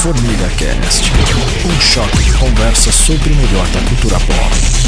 Formiga Cast, um choque de conversa sobre o melhor da cultura pop.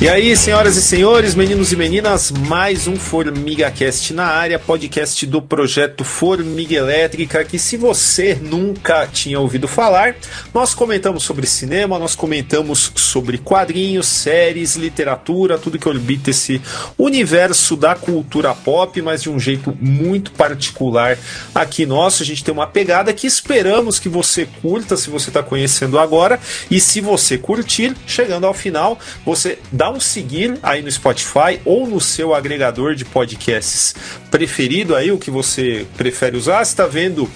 E aí, senhoras e senhores, meninos e meninas, mais um Formiga Cast na área, podcast do projeto Formiga Elétrica, que se você nunca tinha ouvido falar, nós comentamos sobre cinema, nós comentamos sobre quadrinhos, séries, literatura, tudo que orbita esse universo da cultura pop, mas de um jeito muito particular aqui nosso. A gente tem uma pegada que esperamos que você curta, se você está conhecendo agora, e se você curtir, chegando ao final, você dá um seguir aí no Spotify ou no seu agregador de podcasts preferido aí, o que você prefere usar. Se está vendo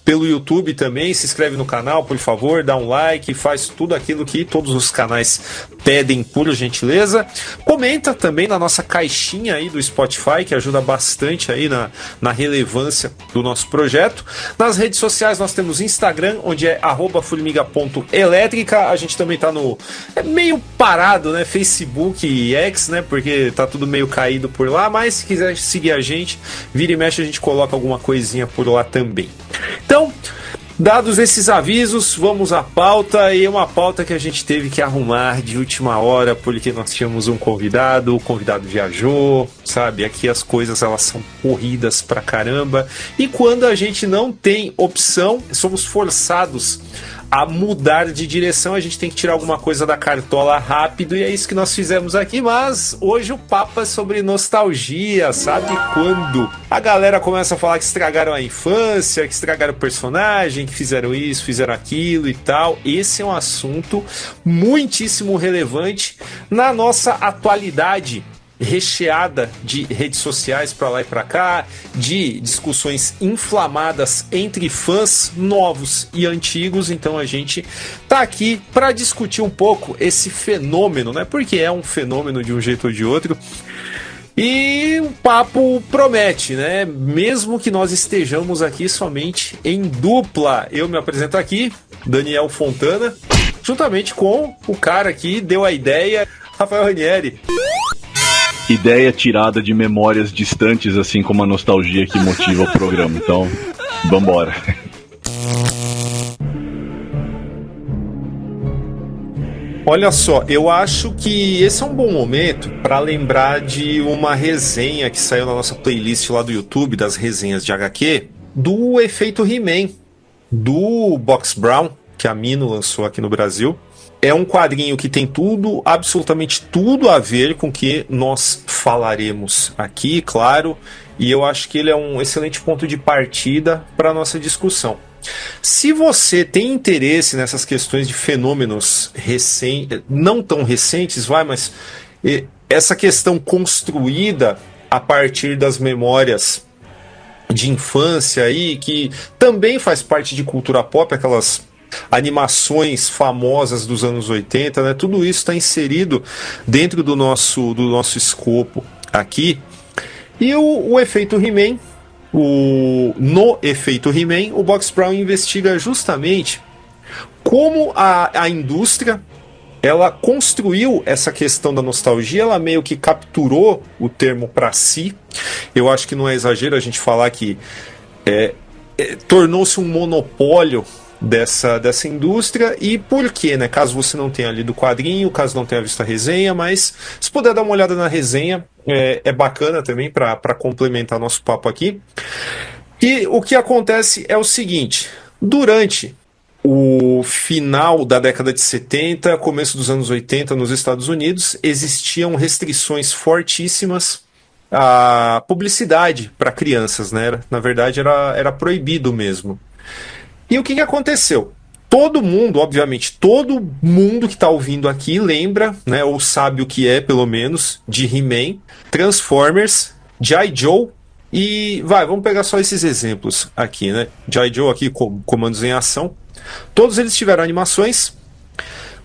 pelo YouTube também, se inscreve no canal, por favor, dá um like, faz tudo aquilo que todos os canais pedem, por gentileza. Comenta também na nossa caixinha aí do Spotify, que ajuda bastante aí na relevância do nosso projeto. Nas redes sociais nós temos Instagram, onde é @formiga.elétrica. A gente também tá no... é meio parado, né? Facebook e X, né? Porque tá tudo meio caído por lá, mas se quiser seguir a gente, vira e mexe, a gente coloca alguma coisinha por lá também. Então, dados esses avisos, vamos à pauta, e uma pauta que a gente teve que arrumar de última hora, porque nós tínhamos um convidado, o convidado viajou, sabe? Aqui as coisas elas são corridas pra caramba, e quando a gente não tem opção, somos forçados a mudar de direção, a gente tem que tirar alguma coisa da cartola rápido, e é isso que nós fizemos aqui. Mas hoje o papo é sobre nostalgia, sabe quando a galera começa a falar que estragaram a infância, que estragaram o personagem, que fizeram isso, fizeram aquilo e tal. Esse é um assunto muitíssimo relevante na nossa atualidade, recheada de redes sociais para lá e para cá, de discussões inflamadas entre fãs novos e antigos. Então a gente tá aqui para discutir um pouco esse fenômeno, né? Porque é um fenômeno de um jeito ou de outro. E o papo promete, né? Mesmo que nós estejamos aqui somente em dupla. Eu me apresento aqui, Daniel Fontana, juntamente com o cara que deu a ideia, Rafael Ranieri. Ideia tirada de memórias distantes, assim como a nostalgia que motiva o programa. Então, vambora. Olha só, eu acho que esse é um bom momento para lembrar de uma resenha que saiu na nossa playlist lá do YouTube, das resenhas de HQ, do Efeito He-Man, do Box Brown, que a Mino lançou aqui no Brasil. É um quadrinho que tem tudo, absolutamente tudo a ver com o que nós falaremos aqui, claro, e eu acho que ele é um excelente ponto de partida para a nossa discussão. Se você tem interesse nessas questões de fenômenos não tão recentes, mas essa questão construída a partir das memórias de infância aí, que também faz parte de cultura pop, aquelas animações famosas dos anos 80, né? Tudo isso está inserido dentro do nosso escopo aqui. E o Efeito He-Man, no Efeito He-Man, o Box Brown investiga justamente como a indústria ela construiu essa questão da nostalgia, ela meio que capturou o termo para si. Eu acho que não é exagero a gente falar que tornou-se um monopólio dessa indústria. E por quê, né? Caso você não tenha lido o quadrinho, caso não tenha visto a resenha, mas se puder dar uma olhada na resenha, é bacana também para complementar nosso papo aqui. E o que acontece é o seguinte: durante o final da década de 70, começo dos anos 80 nos Estados Unidos, existiam restrições fortíssimas à publicidade para crianças, né? Na verdade era proibido mesmo. E o que aconteceu? Todo mundo, obviamente, todo mundo que está ouvindo aqui lembra, né, ou sabe o que é, pelo menos, de He-Man, Transformers, G.I. Joe e... vamos pegar só esses exemplos aqui, né? G.I. Joe aqui, comandos em ação. Todos eles tiveram animações,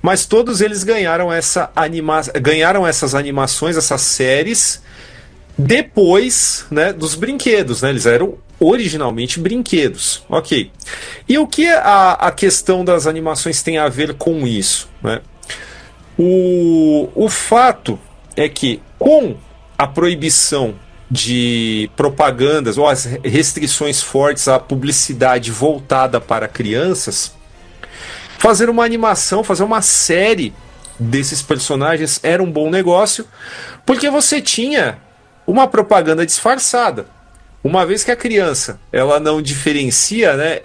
mas todos eles ganharam essas animações, essas séries, depois, né, dos brinquedos, né? Eles eram originalmente brinquedos, ok. E o que a questão das animações tem a ver com isso, né? O fato é que com a proibição de propagandas ou as restrições fortes à publicidade voltada para crianças, fazer uma animação, fazer uma série desses personagens era um bom negócio, porque você tinha uma propaganda disfarçada. Uma vez que a criança ela não diferencia, né,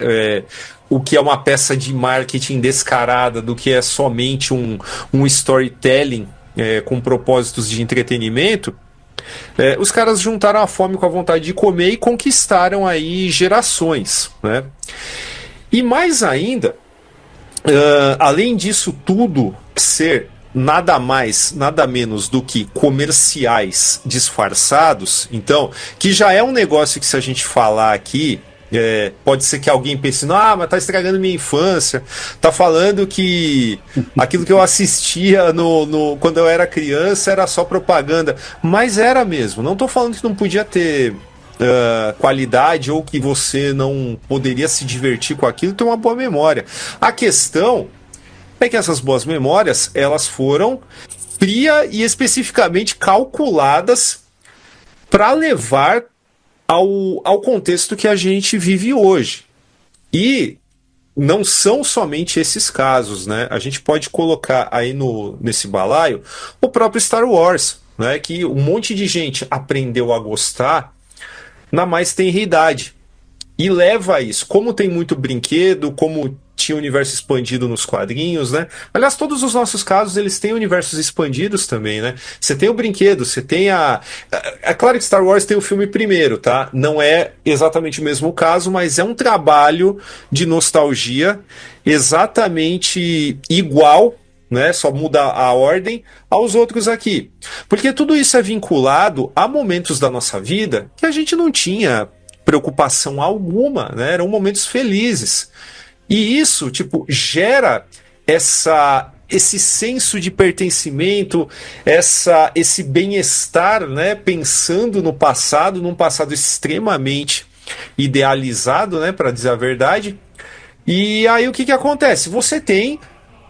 o que é uma peça de marketing descarada do que é somente um storytelling com propósitos de entretenimento, os caras juntaram a fome com a vontade de comer e conquistaram aí gerações, né? E mais ainda, além disso tudo ser nada mais, nada menos do que comerciais disfarçados, então, que já é um negócio que se a gente falar aqui, pode ser que alguém pense, mas tá estragando minha infância, tá falando que aquilo que eu assistia quando eu era criança era só propaganda, mas era mesmo, não tô falando que não podia ter qualidade ou que você não poderia se divertir com aquilo, ter uma boa memória. A questão é que essas boas memórias, elas foram fria e especificamente calculadas para levar ao contexto que a gente vive hoje. E não são somente esses casos, né? A gente pode colocar aí nesse balaio o próprio Star Wars, né? Que um monte de gente aprendeu a gostar na mais tenra idade. E leva a isso. Como tem muito brinquedo, como tinha universo expandido nos quadrinhos, né? Aliás, todos os nossos casos, eles têm universos expandidos também, né? Você tem o brinquedo, você tem É claro que Star Wars tem o filme primeiro, tá? Não é exatamente o mesmo caso, mas é um trabalho de nostalgia exatamente igual, né? Só muda a ordem aos outros aqui. Porque tudo isso é vinculado a momentos da nossa vida que a gente não tinha preocupação alguma, né? Eram momentos felizes. E isso, gera esse senso de pertencimento, esse bem-estar, né? Pensando no passado, num passado extremamente idealizado, né? Para dizer a verdade. E aí o que acontece? Você tem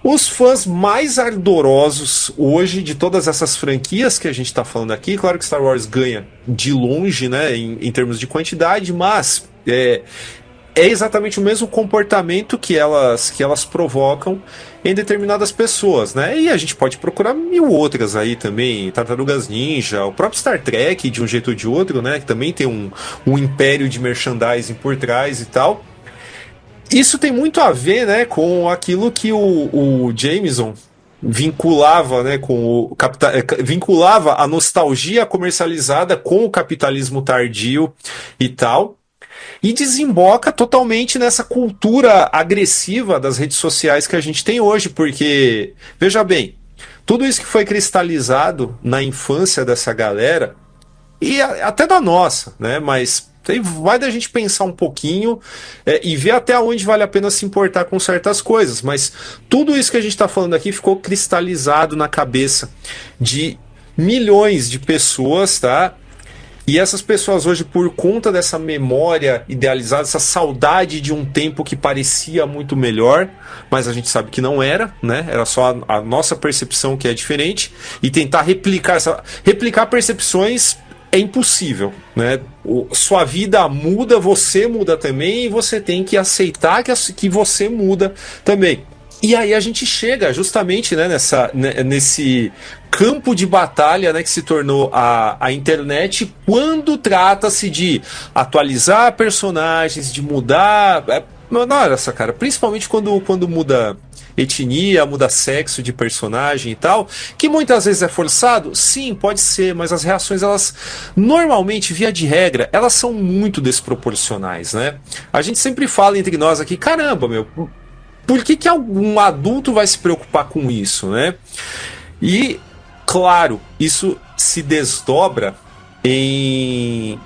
os fãs mais ardorosos hoje de todas essas franquias que a gente está falando aqui. Claro que Star Wars ganha de longe, né? Em termos de quantidade, mas é exatamente o mesmo comportamento que elas provocam em determinadas pessoas, né? E a gente pode procurar mil outras aí também, Tartarugas Ninja, o próprio Star Trek, de um jeito ou de outro, né? Que também tem um império de merchandising por trás e tal. Isso tem muito a ver, né, com aquilo que o Jameson vinculava, né, vinculava a nostalgia comercializada com o capitalismo tardio e tal. E desemboca totalmente nessa cultura agressiva das redes sociais que a gente tem hoje, porque, veja bem, tudo isso que foi cristalizado na infância dessa galera, e até da nossa, né? Mas vai da gente pensar um pouquinho e ver até onde vale a pena se importar com certas coisas, mas tudo isso que a gente está falando aqui ficou cristalizado na cabeça de milhões de pessoas, tá? E essas pessoas hoje, por conta dessa memória idealizada, essa saudade de um tempo que parecia muito melhor, mas a gente sabe que não era, né? Era só a nossa percepção que é diferente, e tentar replicar percepções é impossível, né? Sua vida muda, você muda também, e você tem que aceitar que você muda também. E aí a gente chega justamente, né, nesse campo de batalha, né, que se tornou a internet, quando trata-se de atualizar personagens, de mudar... Nossa, cara, principalmente quando muda etnia, muda sexo de personagem e tal, que muitas vezes é forçado, sim, pode ser, mas as reações, elas normalmente, via de regra, elas são muito desproporcionais, né? A gente sempre fala entre nós aqui, caramba, meu... Por que algum adulto vai se preocupar com isso, né? E, claro, isso se desdobra em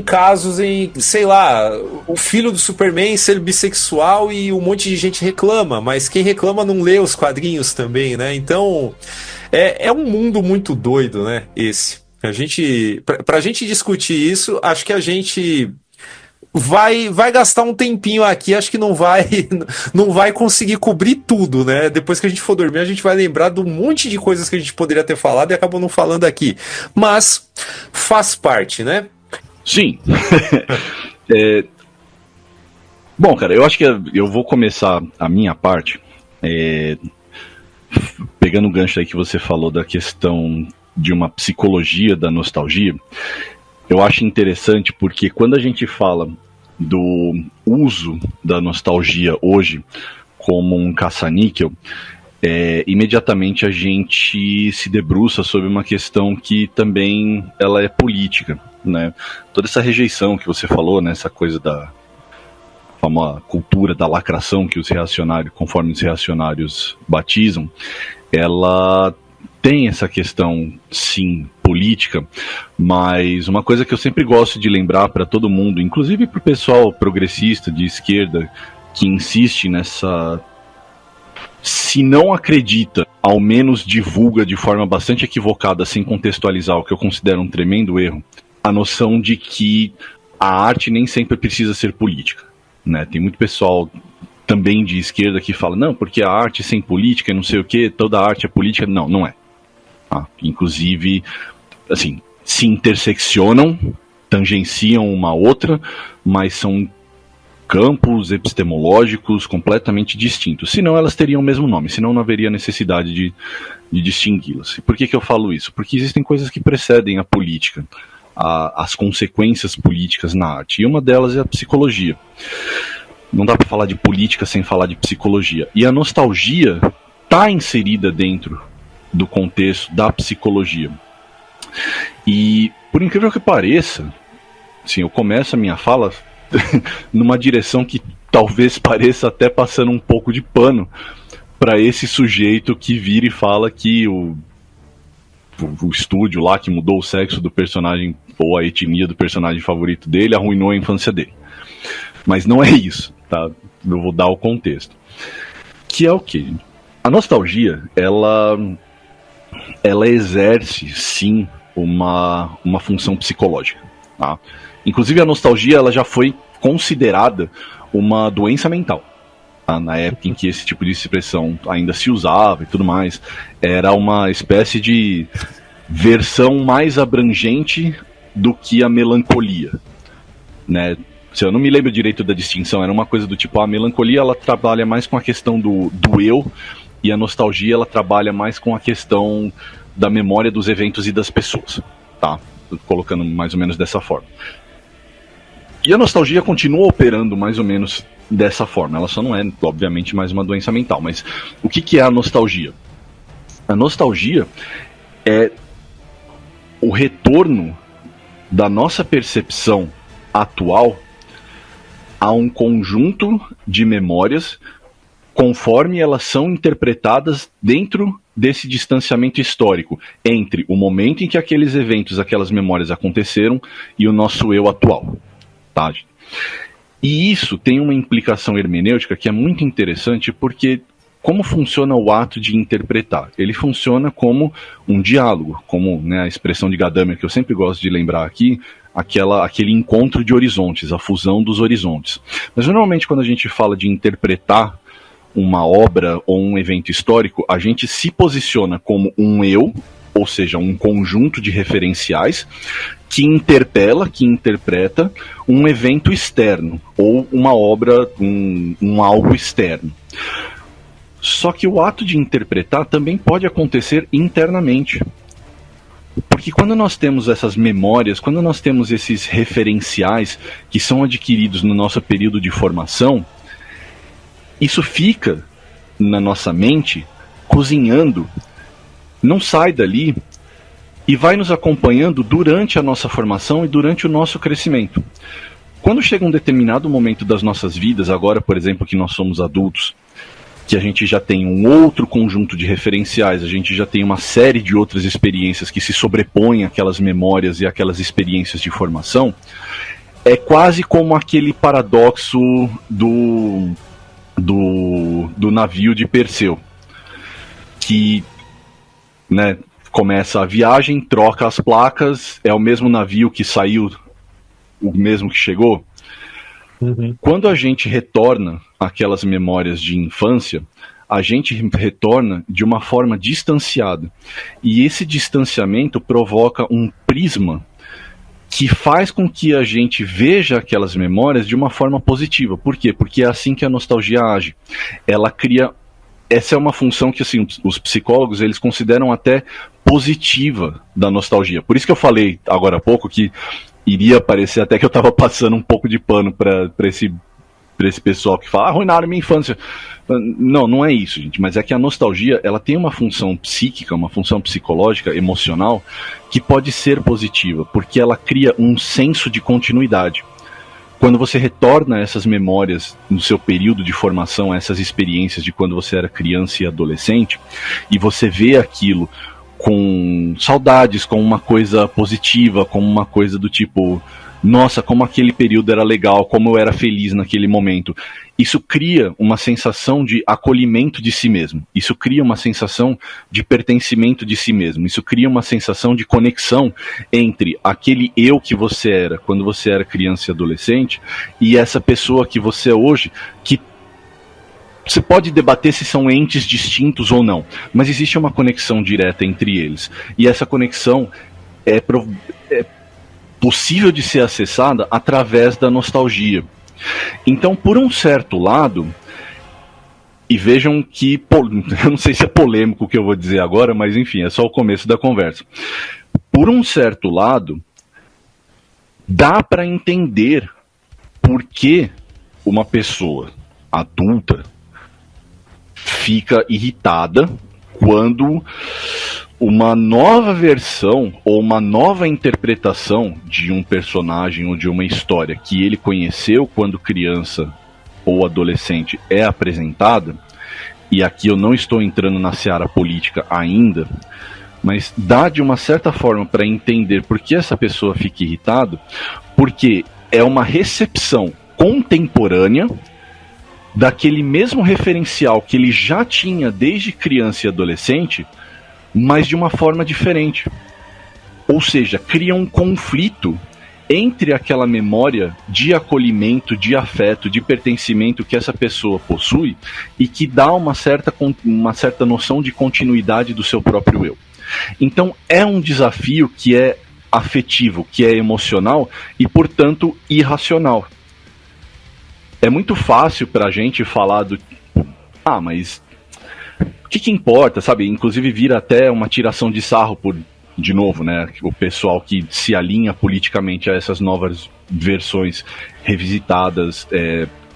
casos sei lá, o filho do Superman ser bissexual e um monte de gente reclama, mas quem reclama não lê os quadrinhos também, né? Então, é um mundo muito doido, né? Pra gente discutir isso, acho que a gente vai gastar um tempinho aqui, acho que não vai conseguir cobrir tudo, né? Depois que a gente for dormir, a gente vai lembrar de um monte de coisas que a gente poderia ter falado e acabou não falando aqui. Mas faz parte, né? Sim. Bom, cara, eu acho que eu vou começar a minha parte pegando o gancho aí que você falou da questão de uma psicologia da nostalgia. Eu acho interessante porque quando a gente fala do uso da nostalgia hoje como um caça-níquel, imediatamente a gente se debruça sobre uma questão que também ela é política, né? Toda essa rejeição que você falou, né, essa coisa da famosa cultura da lacração que os reacionários, conforme os reacionários batizam, ela tem essa questão, sim, política, mas uma coisa que eu sempre gosto de lembrar para todo mundo, inclusive para o pessoal progressista de esquerda que insiste nessa... Se não acredita, ao menos divulga de forma bastante equivocada, sem contextualizar, o que eu considero um tremendo erro, a noção de que a arte nem sempre precisa ser política, né? Tem muito pessoal também de esquerda que fala, não, porque a arte sem política e não sei o que, toda arte é política. Não, não é. Inclusive, assim, se interseccionam, tangenciam uma outra, mas são campos epistemológicos completamente distintos. Senão elas teriam o mesmo nome, senão não haveria necessidade de distingui-las. E por que eu falo isso? Porque existem coisas que precedem a política, as consequências políticas na arte, e uma delas é a psicologia. Não dá para falar de política sem falar de psicologia. E a nostalgia está inserida dentro do contexto da psicologia. E, por incrível que pareça, assim, eu começo a minha fala numa direção que talvez pareça até passando um pouco de pano para esse sujeito que vira e fala que o estúdio lá que mudou o sexo do personagem ou a etnia do personagem favorito dele arruinou a infância dele. Mas não é isso, tá? Eu vou dar o contexto. Que é o quê? A nostalgia, ela exerce, sim, uma função psicológica. Tá? Inclusive, a nostalgia ela já foi considerada uma doença mental. Tá? Na época em que esse tipo de expressão ainda se usava e tudo mais, era uma espécie de versão mais abrangente do que a melancolia. Né? Se eu não me lembro direito da distinção, era uma coisa do tipo, a melancolia ela trabalha mais com a questão do eu, e a nostalgia ela trabalha mais com a questão da memória dos eventos e das pessoas, tá? Colocando mais ou menos dessa forma. E a nostalgia continua operando mais ou menos dessa forma. Ela só não é, obviamente, mais uma doença mental. Mas o que é a nostalgia? A nostalgia é o retorno da nossa percepção atual a um conjunto de memórias conforme elas são interpretadas dentro desse distanciamento histórico entre o momento em que aqueles eventos, aquelas memórias aconteceram e o nosso eu atual. Tá? E isso tem uma implicação hermenêutica que é muito interessante porque como funciona o ato de interpretar? Ele funciona como um diálogo, como, né, a expressão de Gadamer que eu sempre gosto de lembrar aqui, aquele encontro de horizontes, a fusão dos horizontes. Mas normalmente quando a gente fala de interpretar uma obra ou um evento histórico, a gente se posiciona como um eu, ou seja, um conjunto de referenciais que interpela, que interpreta um evento externo ou uma obra, um algo externo. Só que o ato de interpretar também pode acontecer internamente. Porque quando nós temos essas memórias, quando nós temos esses referenciais que são adquiridos no nosso período de formação, isso fica na nossa mente, cozinhando, não sai dali e vai nos acompanhando durante a nossa formação e durante o nosso crescimento. Quando chega um determinado momento das nossas vidas, agora, por exemplo, que nós somos adultos, que a gente já tem um outro conjunto de referenciais, a gente já tem uma série de outras experiências que se sobrepõem àquelas memórias e àquelas experiências de formação, é quase como aquele paradoxo do navio de Perseu, que, né, começa a viagem, troca as placas, é o mesmo navio que saiu, o mesmo que chegou. Quando a gente retorna àquelas memórias de infância, a gente retorna de uma forma distanciada. E esse distanciamento provoca um prisma que faz com que a gente veja aquelas memórias de uma forma positiva. Por quê? Porque é assim que a nostalgia age. Ela cria... Essa é uma função que assim, os psicólogos eles consideram até positiva da nostalgia. Por isso que eu falei agora há pouco que iria parecer até que eu estava passando um pouco de pano para esse pessoal que fala, arruinaram minha infância. Não, não é isso, gente, mas é que a nostalgia, ela tem uma função psíquica, uma função psicológica, emocional, que pode ser positiva, porque ela cria um senso de continuidade. Quando você retorna a essas memórias no seu período de formação, essas experiências de quando você era criança e adolescente, e você vê aquilo com saudades, com uma coisa positiva, com uma coisa do tipo, nossa, como aquele período era legal, como eu era feliz naquele momento. Isso cria uma sensação de acolhimento de si mesmo. Isso cria uma sensação de pertencimento de si mesmo. Isso cria uma sensação de conexão entre aquele eu que você era quando você era criança e adolescente e essa pessoa que você é hoje, que você pode debater se são entes distintos ou não, mas existe uma conexão direta entre eles. E essa conexão é possível de ser acessada através da nostalgia. Então, por um certo lado, e vejam que, eu não sei se é polêmico o que eu vou dizer agora, mas enfim, é só o começo da conversa. Por um certo lado, dá para entender por que uma pessoa adulta fica irritada quando uma nova versão ou uma nova interpretação de um personagem ou de uma história que ele conheceu quando criança ou adolescente é apresentada, e aqui eu não estou entrando na seara política ainda, mas dá de uma certa forma para entender por que essa pessoa fica irritada, porque é uma recepção contemporânea daquele mesmo referencial que ele já tinha desde criança e adolescente, mas de uma forma diferente. Ou seja, cria um conflito entre aquela memória de acolhimento, de afeto, de pertencimento que essa pessoa possui e que dá uma certa noção de continuidade do seu próprio eu. Então é um desafio que é afetivo, que é emocional e, portanto, irracional. É muito fácil pra gente falar do... mas o que importa, sabe? Inclusive vira até uma tiração de sarro por, de novo, né? O pessoal que se alinha politicamente a essas novas versões revisitadas,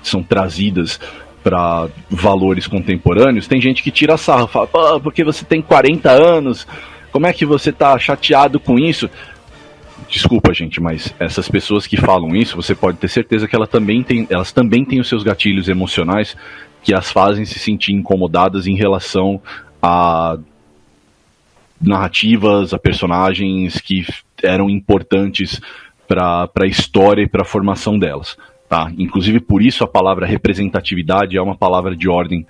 são trazidas para valores contemporâneos. Tem gente que tira sarro, fala, porque você tem 40 anos, como é que você tá chateado com isso? Desculpa, gente, mas essas pessoas que falam isso, você pode ter certeza que elas também têm os seus gatilhos emocionais que as fazem se sentir incomodadas em relação a narrativas, a personagens que eram importantes para a história e para a formação delas. Tá? Inclusive por isso a palavra representatividade é uma palavra de ordem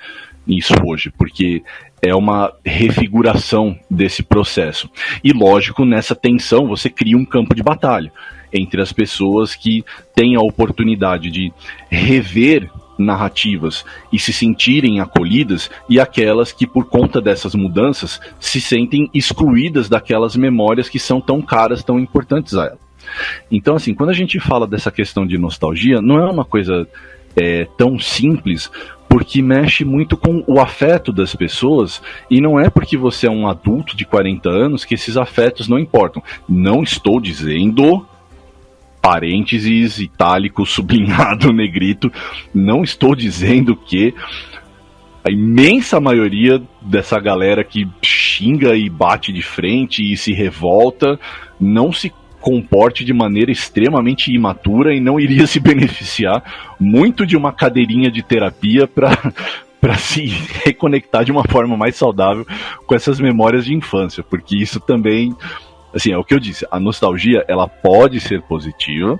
nisso hoje, porque é uma refiguração desse processo. E lógico, nessa tensão você cria um campo de batalha entre as pessoas que têm a oportunidade de rever narrativas e se sentirem acolhidas e aquelas que por conta dessas mudanças se sentem excluídas daquelas memórias que são tão caras, tão importantes a ela. Então assim, quando a gente fala dessa questão de nostalgia, não é uma coisa tão simples, porque mexe muito com o afeto das pessoas, e não é porque você é um adulto de 40 anos que esses afetos não importam. Não estou dizendo, parênteses, itálico, sublinhado, negrito, não estou dizendo que a imensa maioria dessa galera que xinga e bate de frente e se revolta não se comporte de maneira extremamente imatura e não iria se beneficiar muito de uma cadeirinha de terapia para se reconectar de uma forma mais saudável com essas memórias de infância, porque isso também, assim, é o que eu disse, a nostalgia ela pode ser positiva,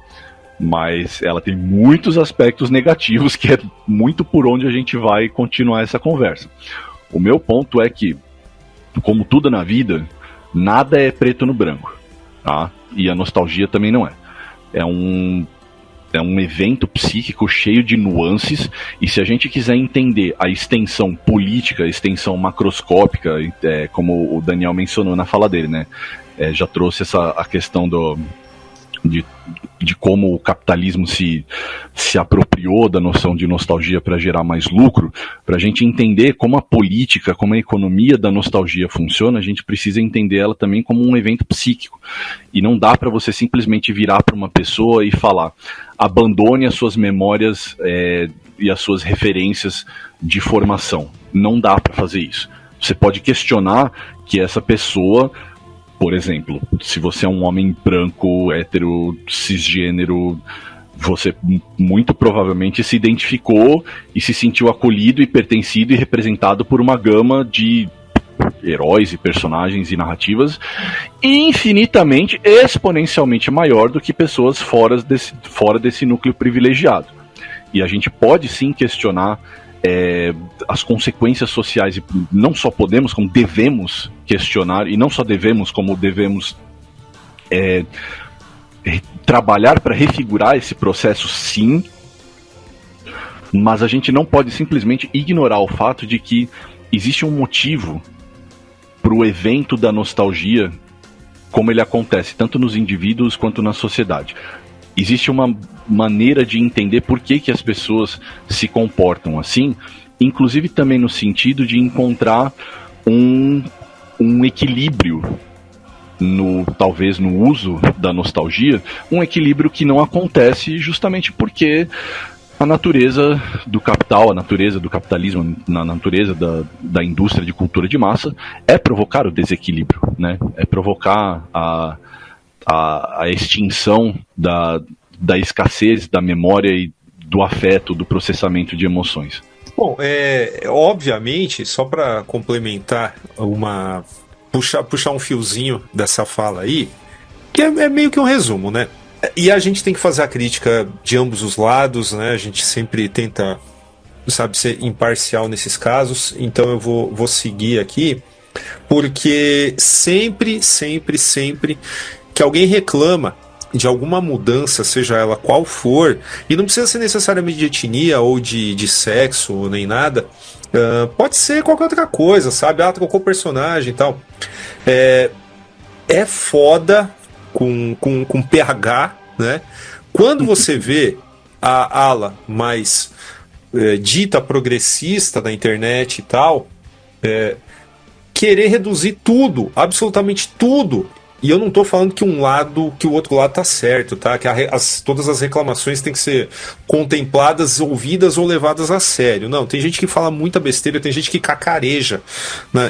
mas ela tem muitos aspectos negativos, que é muito por onde a gente vai continuar essa conversa. O meu ponto é que, como tudo na vida, nada é preto no branco, tá? E a nostalgia também não é. É um evento psíquico cheio de nuances, e se a gente quiser entender a extensão política, a extensão macroscópica, como o Daniel mencionou na fala dele, né? Já trouxe a questão de como o capitalismo se apropriou da noção de nostalgia para gerar mais lucro. Para a gente entender como a política, como a economia da nostalgia funciona, a gente precisa entender ela também como um evento psíquico. E não dá para você simplesmente virar para uma pessoa e falar: abandone as suas memórias e as suas referências de formação. Não dá para fazer isso. Você pode questionar que essa pessoa, por exemplo, se você é um homem branco, hétero, cisgênero, você muito provavelmente se identificou e se sentiu acolhido e pertencido e representado por uma gama de heróis e personagens e narrativas infinitamente, exponencialmente maior do que pessoas fora desse núcleo privilegiado. E a gente pode sim questionar as consequências sociais, e não só podemos, como devemos questionar, e não só devemos, como devemos trabalhar para refigurar esse processo, sim, mas a gente não pode simplesmente ignorar o fato de que existe um motivo para o evento da nostalgia, como ele acontece tanto nos indivíduos quanto na sociedade. Existe uma maneira de entender por que as pessoas se comportam assim, inclusive também no sentido de encontrar um equilíbrio, talvez no uso da nostalgia, um equilíbrio que não acontece justamente porque a natureza do capital, a natureza do capitalismo, na natureza da indústria de cultura de massa é provocar o desequilíbrio, né? É provocar a extinção da escassez da memória e do afeto, do processamento de emoções. Bom, obviamente, só para complementar puxar um fiozinho dessa fala aí, que é meio que um resumo, né? E a gente tem que fazer a crítica de ambos os lados, né? A gente sempre tenta, ser imparcial nesses casos, então eu vou seguir aqui, porque sempre que alguém reclama de alguma mudança, seja ela qual for, e não precisa ser necessariamente de etnia ou de sexo, nem nada, pode ser qualquer outra coisa, sabe? Trocou personagem e tal. É foda com PH, né? Quando você vê a ala mais dita progressista da internet e tal, querer reduzir tudo, absolutamente tudo. E eu não estou falando que o outro lado tá certo, tá? Que todas as reclamações têm que ser contempladas, ouvidas ou levadas a sério. Não, tem gente que fala muita besteira, tem gente que cacareja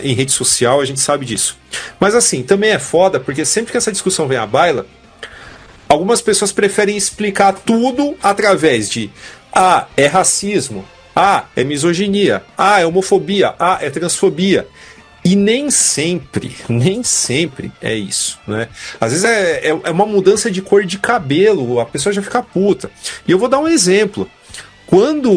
em rede social, a gente sabe disso. Mas assim, também é foda, porque sempre que essa discussão vem à baila, algumas pessoas preferem explicar tudo através de é racismo, é misoginia, é homofobia, é transfobia. E nem sempre é isso, né? Às vezes é uma mudança de cor de cabelo, a pessoa já fica puta. E eu vou dar um exemplo. Quando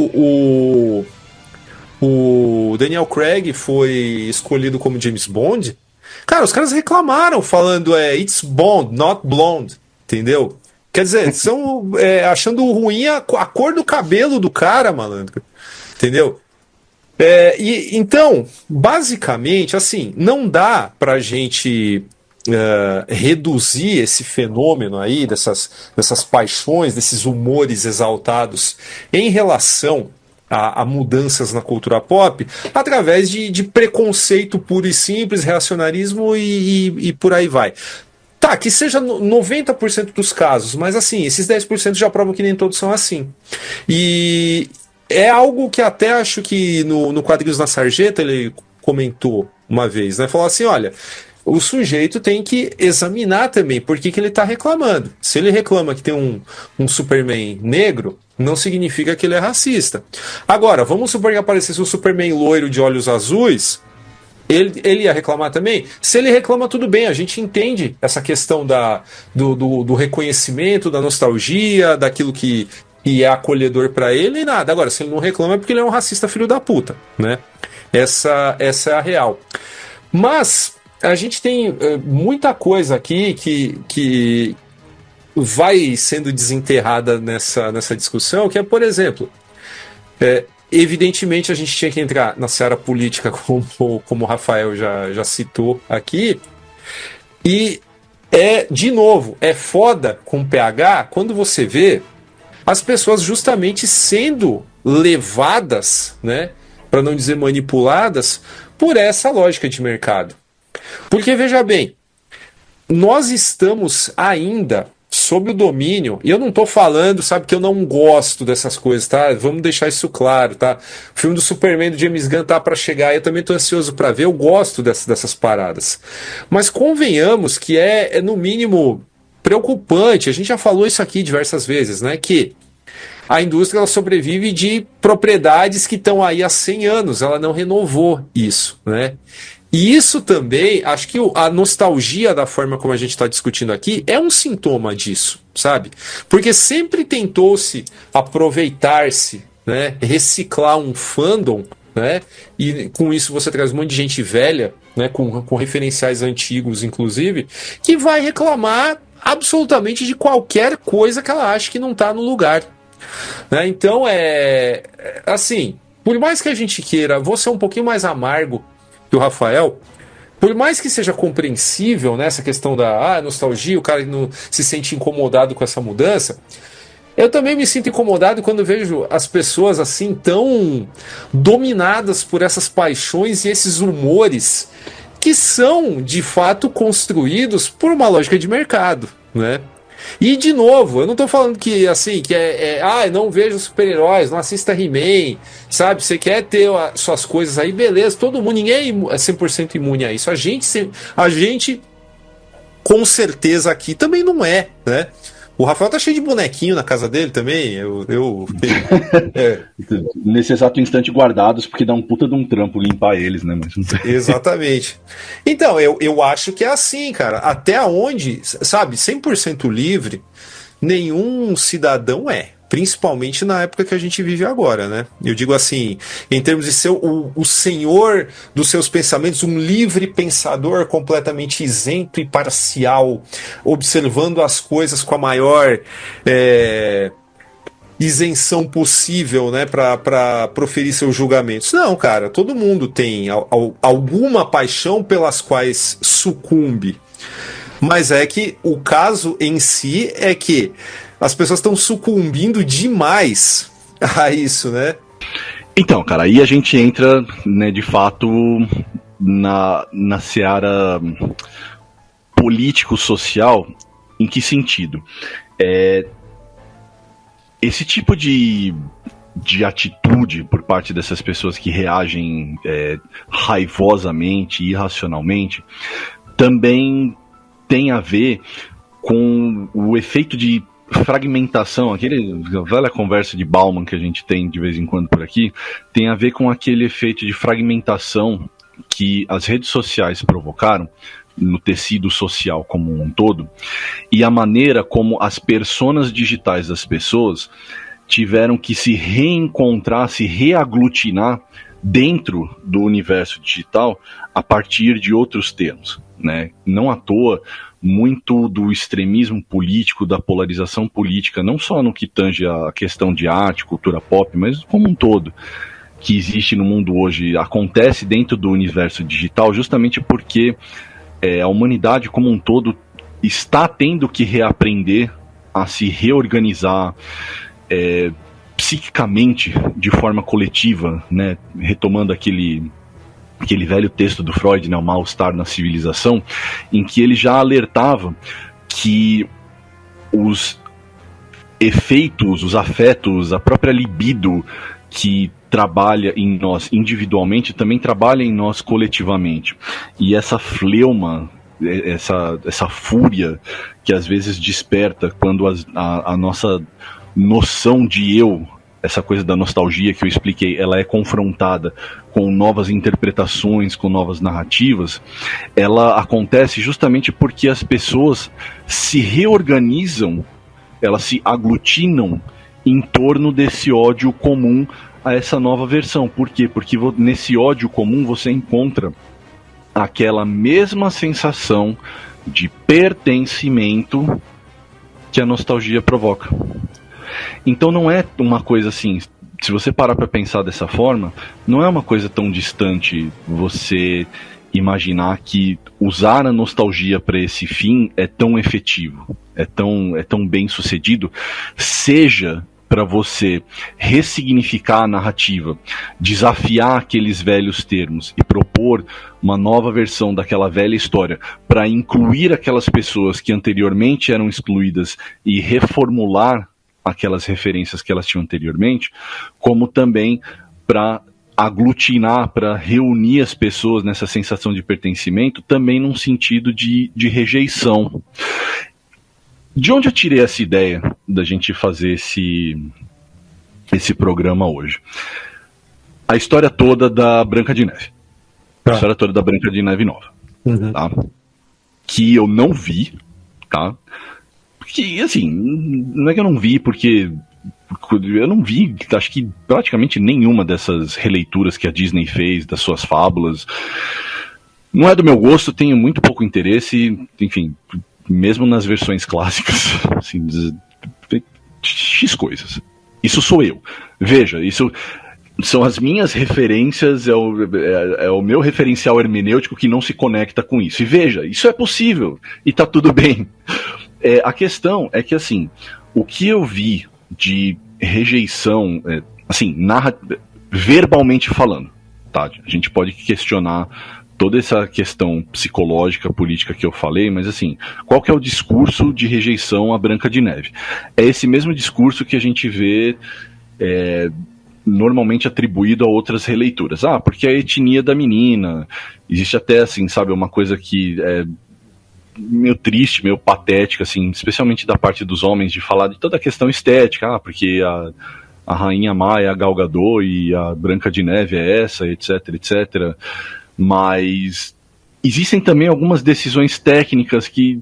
o Daniel Craig foi escolhido como James Bond, cara, os caras reclamaram falando it's Bond, not blonde, entendeu? Quer dizer, estão achando ruim a cor do cabelo do cara, malandro, entendeu? Então, basicamente, assim, não dá pra gente reduzir esse fenômeno aí, dessas paixões, desses humores exaltados em relação a mudanças na cultura pop, através de preconceito puro e simples, reacionarismo e por aí vai. Tá, que seja 90% dos casos, mas assim, esses 10% já provam que nem todos são assim. E é algo que até acho que no Quadrinhos na Sarjeta ele comentou uma vez, né? Falou assim, olha, o sujeito tem que examinar também por que ele está reclamando. Se ele reclama que tem um Superman negro, não significa que ele é racista. Agora, vamos supor que aparecesse um Superman loiro de olhos azuis, ele ia reclamar também? Se ele reclama, tudo bem, a gente entende essa questão do reconhecimento, da nostalgia, daquilo que é acolhedor para ele e nada. Agora, se ele não reclama é porque ele é um racista filho da puta, né? Essa é a real. Mas a gente tem muita coisa aqui que vai sendo desenterrada nessa discussão, que é, por exemplo, evidentemente a gente tinha que entrar na seara política, como o Rafael já citou aqui, e de novo, é foda com PH quando você vê as pessoas justamente sendo levadas, né, para não dizer manipuladas, por essa lógica de mercado. Porque, veja bem, nós estamos ainda sob o domínio, e eu não tô falando, sabe, que eu não gosto dessas coisas, tá? Vamos deixar isso claro, tá? O filme do Superman do James Gunn tá para chegar, eu também tô ansioso para ver, eu gosto dessas paradas. Mas convenhamos que é no mínimo preocupante, a gente já falou isso aqui diversas vezes, né? Que a indústria ela sobrevive de propriedades que estão aí há 100 anos, ela não renovou isso, né? E isso também, acho que a nostalgia da forma como a gente está discutindo aqui é um sintoma disso, sabe? Porque sempre tentou-se aproveitar-se, né? Reciclar um fandom, né? E com isso você traz um monte de gente velha, né? Com referenciais antigos, inclusive, que vai reclamar absolutamente de qualquer coisa que ela acha que não está no lugar. Né? Então, assim, por mais que a gente queira, vou ser um pouquinho mais amargo que o Rafael, por mais que seja compreensível nessa questão da nostalgia, o cara não se sente incomodado com essa mudança, eu também me sinto incomodado quando vejo as pessoas assim tão dominadas por essas paixões e esses humores que são, de fato, construídos por uma lógica de mercado, né? E, de novo, eu não tô falando que, assim, que não vejo super-heróis, não assista He-Man, sabe? Você quer ter suas coisas aí, beleza, todo mundo, ninguém é 100% imune a isso. A gente, com certeza, aqui também não é, né? O Rafael tá cheio de bonequinho na casa dele também. Nesse exato instante guardados, porque dá um puta de um trampo limpar eles, né? Mas... Exatamente. Então, eu acho que é assim, cara. Até onde, sabe, 100% livre, nenhum cidadão é. Principalmente na época que a gente vive agora, né? Eu digo assim, em termos de ser o senhor dos seus pensamentos, um livre pensador completamente isento e parcial, observando as coisas com a maior isenção possível, né, para proferir seus julgamentos. Não, cara, todo mundo tem alguma paixão pelas quais sucumbe. Mas é que o caso em si é que as pessoas estão sucumbindo demais a isso, né? Então, cara, aí a gente entra, né, de fato, na seara político-social. Em que sentido? Esse tipo de atitude por parte dessas pessoas que reagem raivosamente, irracionalmente, também tem a ver com o efeito de fragmentação, aquele velha conversa de Bauman que a gente tem de vez em quando por aqui, tem a ver com aquele efeito de fragmentação que as redes sociais provocaram no tecido social como um todo, e a maneira como as personas digitais das pessoas tiveram que se reencontrar, se reaglutinar dentro do universo digital a partir de outros termos, né? Não à toa, muito do extremismo político, da polarização política, não só no que tange a questão de arte, cultura pop, mas como um todo, que existe no mundo hoje, acontece dentro do universo digital, justamente porque a humanidade como um todo está tendo que reaprender a se reorganizar psiquicamente de forma coletiva, né? Retomando aquele velho texto do Freud, né, o mal-estar na civilização, em que ele já alertava que os efeitos, os afetos, a própria libido que trabalha em nós individualmente também trabalha em nós coletivamente. E essa fleuma, essa fúria que às vezes desperta quando a nossa noção de eu, essa coisa da nostalgia que eu expliquei, ela é confrontada com novas interpretações, com novas narrativas, ela acontece justamente porque as pessoas se reorganizam, elas se aglutinam em torno desse ódio comum a essa nova versão. Por quê? Porque nesse ódio comum você encontra aquela mesma sensação de pertencimento que a nostalgia provoca. Então não é uma coisa assim, se você parar para pensar dessa forma, não é uma coisa tão distante você imaginar que usar a nostalgia para esse fim é tão efetivo, é tão bem sucedido, seja para você ressignificar a narrativa, desafiar aqueles velhos termos e propor uma nova versão daquela velha história para incluir aquelas pessoas que anteriormente eram excluídas e reformular aquelas referências que elas tinham anteriormente, como também para aglutinar, para reunir as pessoas nessa sensação de pertencimento, também num sentido de rejeição. De onde eu tirei essa ideia da gente fazer esse programa hoje? A história toda da Branca de Neve. A história toda da Branca de Neve nova. Uhum. Tá? Que eu não vi, tá? Que, assim, não é que eu não vi porque eu não vi, acho que praticamente nenhuma dessas releituras que a Disney fez das suas fábulas. Não é do meu gosto, tenho muito pouco interesse, enfim, mesmo nas versões clássicas, assim, X coisas. Isso sou eu. Veja, isso são as minhas referências, é o meu referencial hermenêutico que não se conecta com isso. E veja, isso é possível, e tá tudo bem. A questão é que, assim, o que eu vi de rejeição, assim, verbalmente falando, tá? A gente pode questionar toda essa questão psicológica, política que eu falei, mas assim, qual que é o discurso de rejeição à Branca de Neve? É esse mesmo discurso que a gente vê normalmente atribuído a outras releituras. Ah, porque a etnia da menina, existe até, assim, sabe, uma coisa que é meio triste, meio patética, assim, especialmente da parte dos homens, de falar de toda a questão estética, porque a Rainha Má é a Gal Gadot e a Branca de Neve é essa, etc, etc. Mas existem também algumas decisões técnicas que,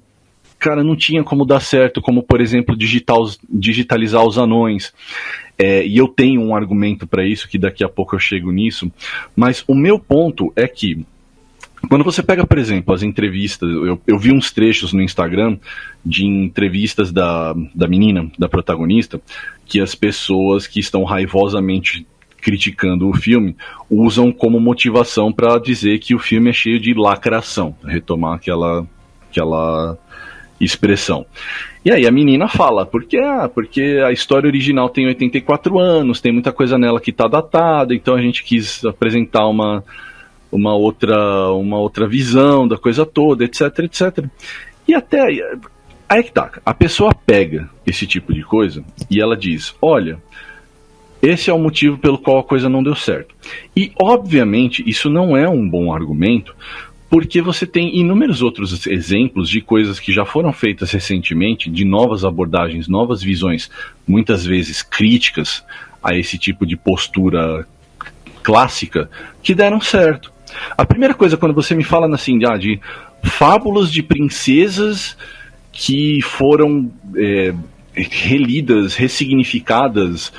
cara, não tinha como dar certo, como, por exemplo, digitalizar os anões. E eu tenho um argumento para isso, que daqui a pouco eu chego nisso, mas o meu ponto é que, quando você pega, por exemplo, as entrevistas, eu vi uns trechos no Instagram de entrevistas da menina, da protagonista, que as pessoas que estão raivosamente criticando o filme usam como motivação para dizer que o filme é cheio de lacração, retomar aquela expressão. E aí a menina fala, porque a história original tem 84 anos, tem muita coisa nela que está datada, então a gente quis apresentar uma outra visão da coisa toda, etc, etc. E até aí é que tá, a pessoa pega esse tipo de coisa e ela diz, olha, esse é o motivo pelo qual a coisa não deu certo. E, obviamente, isso não é um bom argumento, porque você tem inúmeros outros exemplos de coisas que já foram feitas recentemente, de novas abordagens, novas visões, muitas vezes críticas a esse tipo de postura clássica, que deram certo. A primeira coisa, quando você me fala assim, de fábulas de princesas que foram relidas, ressignificadas,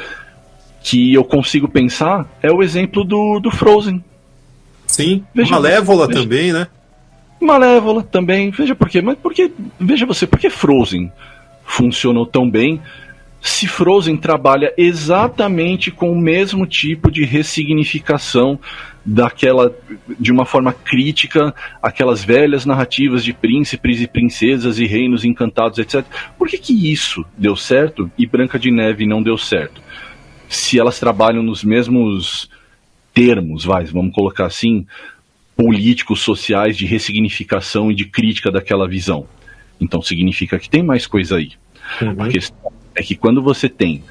que eu consigo pensar, é o exemplo do Frozen. Sim, Malévola também, né? Malévola também, veja por quê. Mas veja você, por que Frozen funcionou tão bem, se Frozen trabalha exatamente com o mesmo tipo de ressignificação de uma forma crítica, aquelas velhas narrativas de príncipes e princesas e reinos encantados, etc. Por que isso deu certo e Branca de Neve não deu certo? Se elas trabalham nos mesmos termos, vamos colocar assim, políticos, sociais, de ressignificação e de crítica daquela visão. Então significa que tem mais coisa aí. Uhum. A questão é que quando você tem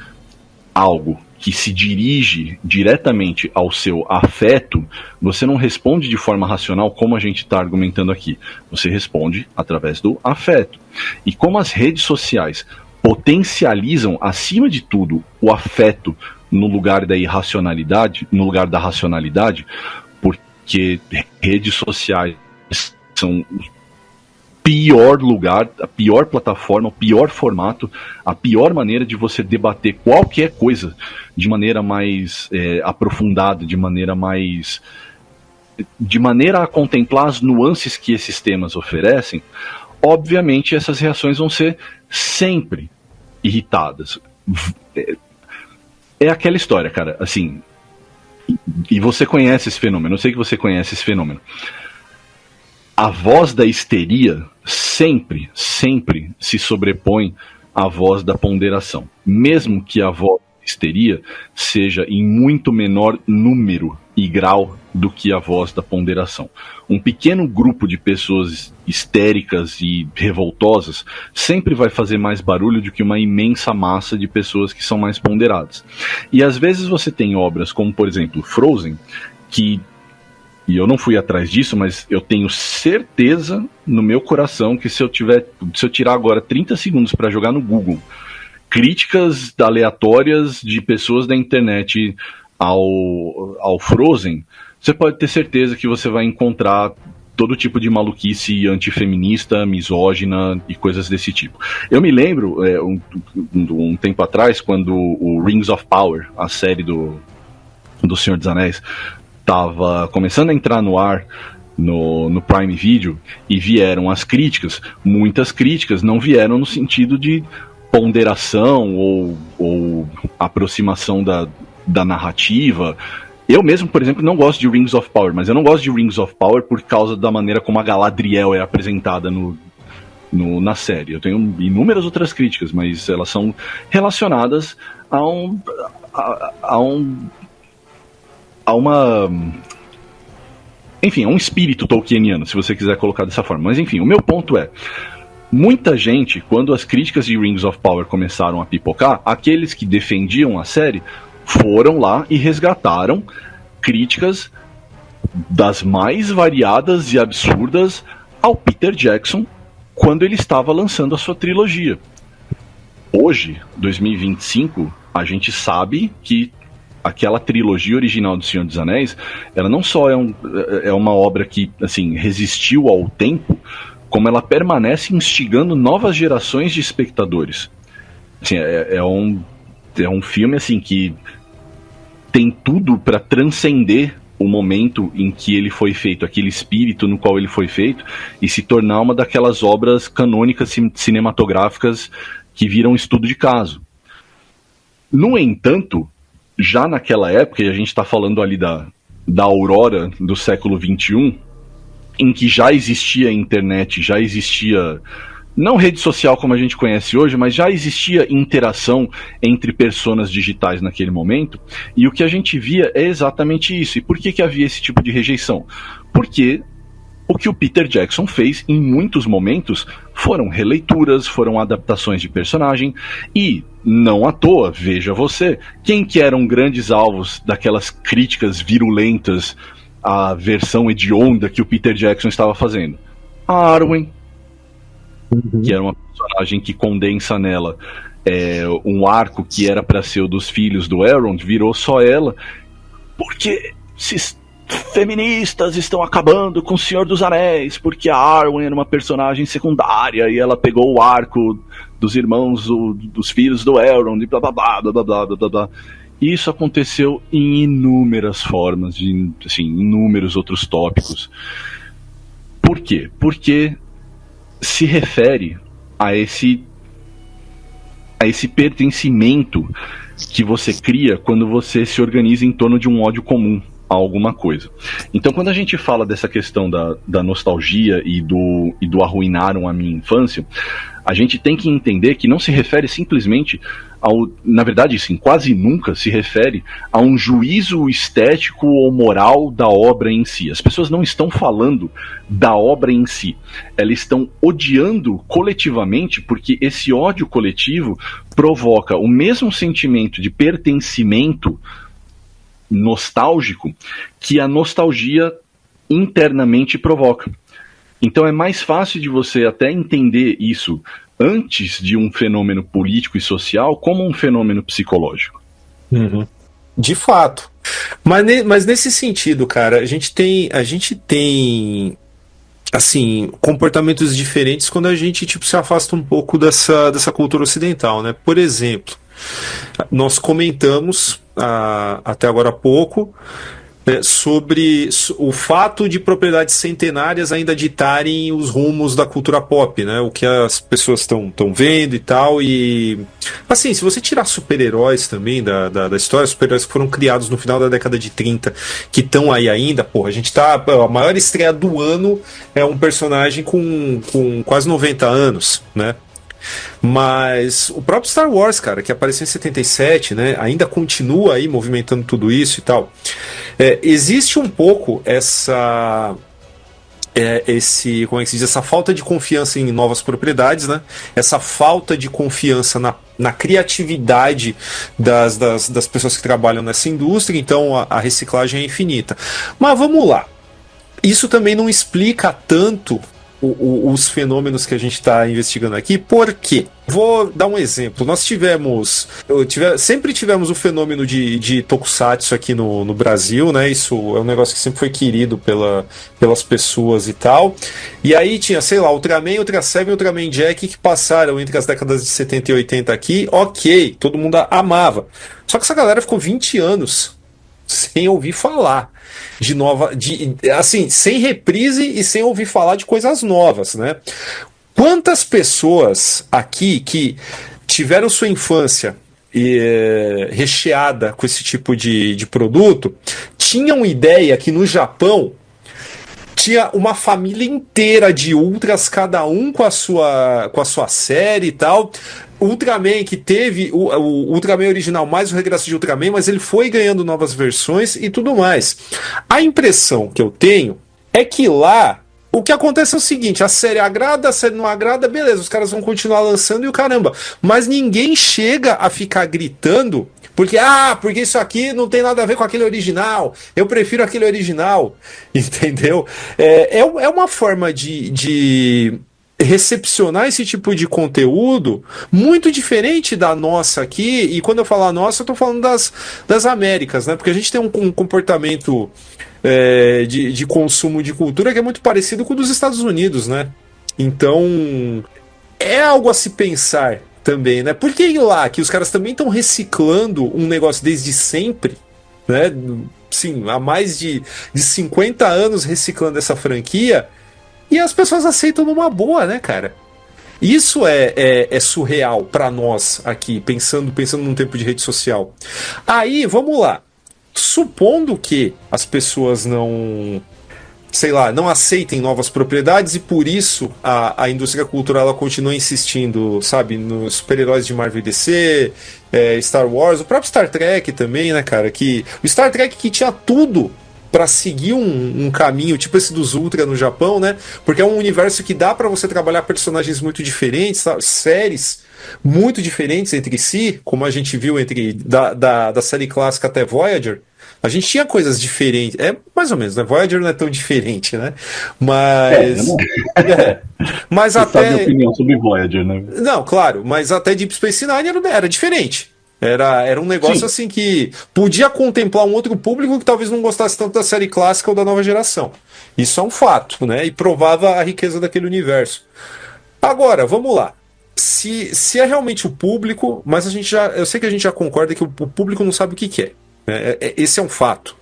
algo que se dirige diretamente ao seu afeto, você não responde de forma racional como a gente está argumentando aqui. Você responde através do afeto. E como as redes sociais potencializam, acima de tudo, o afeto no lugar da irracionalidade, no lugar da racionalidade, porque redes sociais são o pior lugar, a pior plataforma, o pior formato, a pior maneira de você debater qualquer coisa de maneira mais aprofundada, de maneira a contemplar as nuances que esses temas oferecem. obviamente essas reações vão ser sempre irritadas. É aquela história, cara, assim, e você conhece esse fenômeno, eu sei que você conhece esse fenômeno. A voz da histeria sempre se sobrepõe à voz da ponderação, mesmo que a voz da histeria seja em muito menor número e grau do que a voz da ponderação. Um pequeno grupo de pessoas histéricas e revoltosas sempre vai fazer mais barulho do que uma imensa massa de pessoas que são mais ponderadas. E às vezes você tem obras como, por exemplo, Frozen, que, e eu não fui atrás disso, mas eu tenho certeza no meu coração que se eu tirar agora 30 segundos para jogar no Google críticas aleatórias de pessoas da internet ao Frozen, você pode ter certeza que você vai encontrar todo tipo de maluquice antifeminista, misógina e coisas desse tipo. Eu me lembro, um tempo atrás, quando o Rings of Power, a série do Senhor dos Anéis, estava começando a entrar no ar no Prime Video, e vieram as críticas. Muitas críticas não vieram no sentido de ponderação ou aproximação da narrativa. Eu mesmo, por exemplo, não gosto de Rings of Power, mas eu não gosto de Rings of Power por causa da maneira como a Galadriel é apresentada na série. Eu tenho inúmeras outras críticas, mas elas são relacionadas a um espírito tolkieniano, se você quiser colocar dessa forma. Mas enfim, o meu ponto é, muita gente, quando as críticas de Rings of Power começaram a pipocar, aqueles que defendiam a série foram lá e resgataram críticas das mais variadas e absurdas ao Peter Jackson quando ele estava lançando a sua trilogia. Hoje, 2025, a gente sabe que aquela trilogia original do Senhor dos Anéis, ela não só é uma obra que, assim, resistiu ao tempo, como ela permanece instigando novas gerações de espectadores. Assim, é um filme, assim, que tem tudo para transcender o momento em que ele foi feito, aquele espírito no qual ele foi feito, e se tornar uma daquelas obras canônicas cinematográficas que viram estudo de caso. No entanto, já naquela época, e a gente está falando ali da aurora do século XXI, em que já existia internet, já existia, não rede social como a gente conhece hoje, mas já existia interação entre personas digitais naquele momento, e o que a gente via é exatamente isso. E por que havia esse tipo de rejeição? Porque o que o Peter Jackson fez em muitos momentos foram releituras, foram adaptações de personagem, e não à toa, veja você, quem que eram grandes alvos daquelas críticas virulentas à versão hedionda que o Peter Jackson estava fazendo? A Arwen, que era uma personagem que condensa nela um arco que era para ser o dos filhos do Elrond, virou só ela, porque feministas estão acabando com o Senhor dos Anéis, porque a Arwen era uma personagem secundária e ela pegou o arco dos irmãos dos filhos do Elrond e blá blá blá blá blá blá blá. Isso aconteceu em inúmeras formas, assim, inúmeros outros tópicos. Por quê? Porque se refere a esse pertencimento que você cria quando você se organiza em torno de um ódio comum a alguma coisa. Então, quando a gente fala dessa questão da nostalgia e do arruinaram a minha infância, a gente tem que entender que não se refere simplesmente na verdade, sim, quase nunca se refere a um juízo estético ou moral da obra em si. As pessoas não estão falando da obra em si. Elas estão odiando coletivamente, porque esse ódio coletivo provoca o mesmo sentimento de pertencimento nostálgico que a nostalgia internamente provoca. Então é mais fácil de você até entender isso antes de um fenômeno político e social como um fenômeno psicológico. Uhum. De fato. Mas nesse sentido, cara, a gente tem assim, comportamentos diferentes quando a gente se afasta um pouco dessa cultura ocidental, né? Por exemplo, nós comentamos até agora há pouco sobre o fato de propriedades centenárias ainda ditarem os rumos da cultura pop, né? O que as pessoas estão vendo e tal. E assim, se você tirar super-heróis também da história, super-heróis que foram criados no final da década de 30, que estão aí ainda, porra, a gente tá. A maior estreia do ano é um personagem com quase 90 anos, né? Mas o próprio Star Wars, cara, que apareceu em 77, né, ainda continua aí movimentando tudo isso e tal. Existe um pouco como é que se diz, essa falta de confiança em novas propriedades, né? Essa falta de confiança na criatividade das pessoas que trabalham nessa indústria, então a reciclagem é infinita. Mas vamos lá. Isso também não explica tanto os fenômenos que a gente está investigando aqui. Por quê? Vou dar um exemplo. Nós sempre tivemos o fenômeno de tokusatsu aqui no Brasil, né? Isso é um negócio que sempre foi querido pelas pessoas e tal. E aí tinha, sei lá, Ultraman, Ultra Seven, Ultraman Jack, que passaram entre as décadas de 70 e 80 aqui. Ok, todo mundo amava. Só que essa galera ficou 20 anos sem ouvir falar assim, sem reprise e sem ouvir falar de coisas novas, né? Quantas pessoas aqui que tiveram sua infância recheada com esse tipo de produto tinham ideia que no Japão tinha uma família inteira de Ultras, cada um com a sua série e tal. Ultraman, que teve o Ultraman original mais o regresso de Ultraman, mas ele foi ganhando novas versões e tudo mais. A impressão que eu tenho é que lá o que acontece é o seguinte: a série agrada, a série não agrada, beleza, os caras vão continuar lançando e o caramba. Mas ninguém chega a ficar gritando porque isso aqui não tem nada a ver com aquele original, eu prefiro aquele original, entendeu? É uma forma de recepcionar esse tipo de conteúdo muito diferente da nossa aqui. E quando eu falo a nossa, eu tô falando das Américas, né? Porque a gente tem um comportamento de consumo de cultura que é muito parecido com o dos Estados Unidos, né? Então é algo a se pensar também, né? Por que lá que os caras também estão reciclando um negócio desde sempre, né? Sim, há mais de 50 anos reciclando essa franquia. E as pessoas aceitam numa boa, né, cara? Isso é surreal pra nós aqui, pensando num tempo de rede social. Aí, vamos lá. Supondo que as pessoas não aceitem novas propriedades e por isso a indústria cultural ela continua insistindo, sabe, nos super-heróis de Marvel e DC, Star Wars, o próprio Star Trek também, né, cara? O Star Trek que tinha tudo para seguir um caminho, tipo esse dos Ultra no Japão, né? Porque é um universo que dá para você trabalhar personagens muito diferentes, sabe? Séries muito diferentes entre si, como a gente viu da série clássica até Voyager. A gente tinha coisas diferentes. Mais ou menos, né? Voyager não é tão diferente, né? Mas. Mas você até. Sabe a opinião sobre Voyager, né? Não, claro, mas até Deep Space Nine era diferente. Era um negócio, sim, assim que podia contemplar um outro público que talvez não gostasse tanto da série clássica ou da nova geração. Isso é um fato, né? E provava a riqueza daquele universo. Agora, vamos lá. Se é realmente o público, mas eu sei que a gente já concorda que o público não sabe o que quer. Esse é um fato.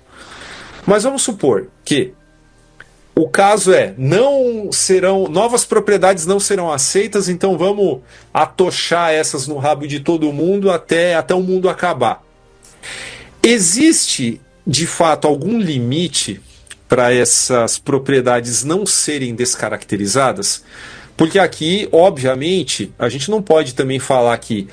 Mas vamos supor que o caso novas propriedades não serão aceitas, então vamos atochar essas no rabo de todo mundo até o mundo acabar. Existe, de fato, algum limite para essas propriedades não serem descaracterizadas? Porque aqui, obviamente, a gente não pode também falar que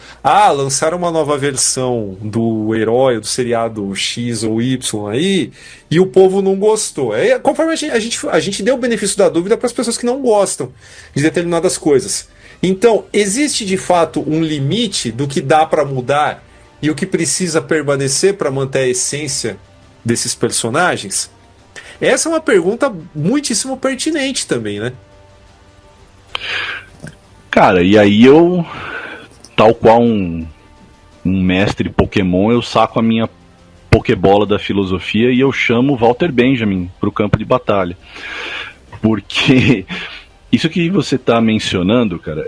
lançaram uma nova versão do herói, do seriado X ou Y aí, e o povo não gostou. Conforme a gente deu o benefício da dúvida para as pessoas que não gostam de determinadas coisas. Então, existe de fato um limite do que dá para mudar e o que precisa permanecer para manter a essência desses personagens? Essa é uma pergunta muitíssimo pertinente também, né? Cara, e aí eu, tal qual um mestre Pokémon, eu saco a minha Pokébola da filosofia e eu chamo Walter Benjamin pro campo de batalha. Porque isso que você tá mencionando, cara,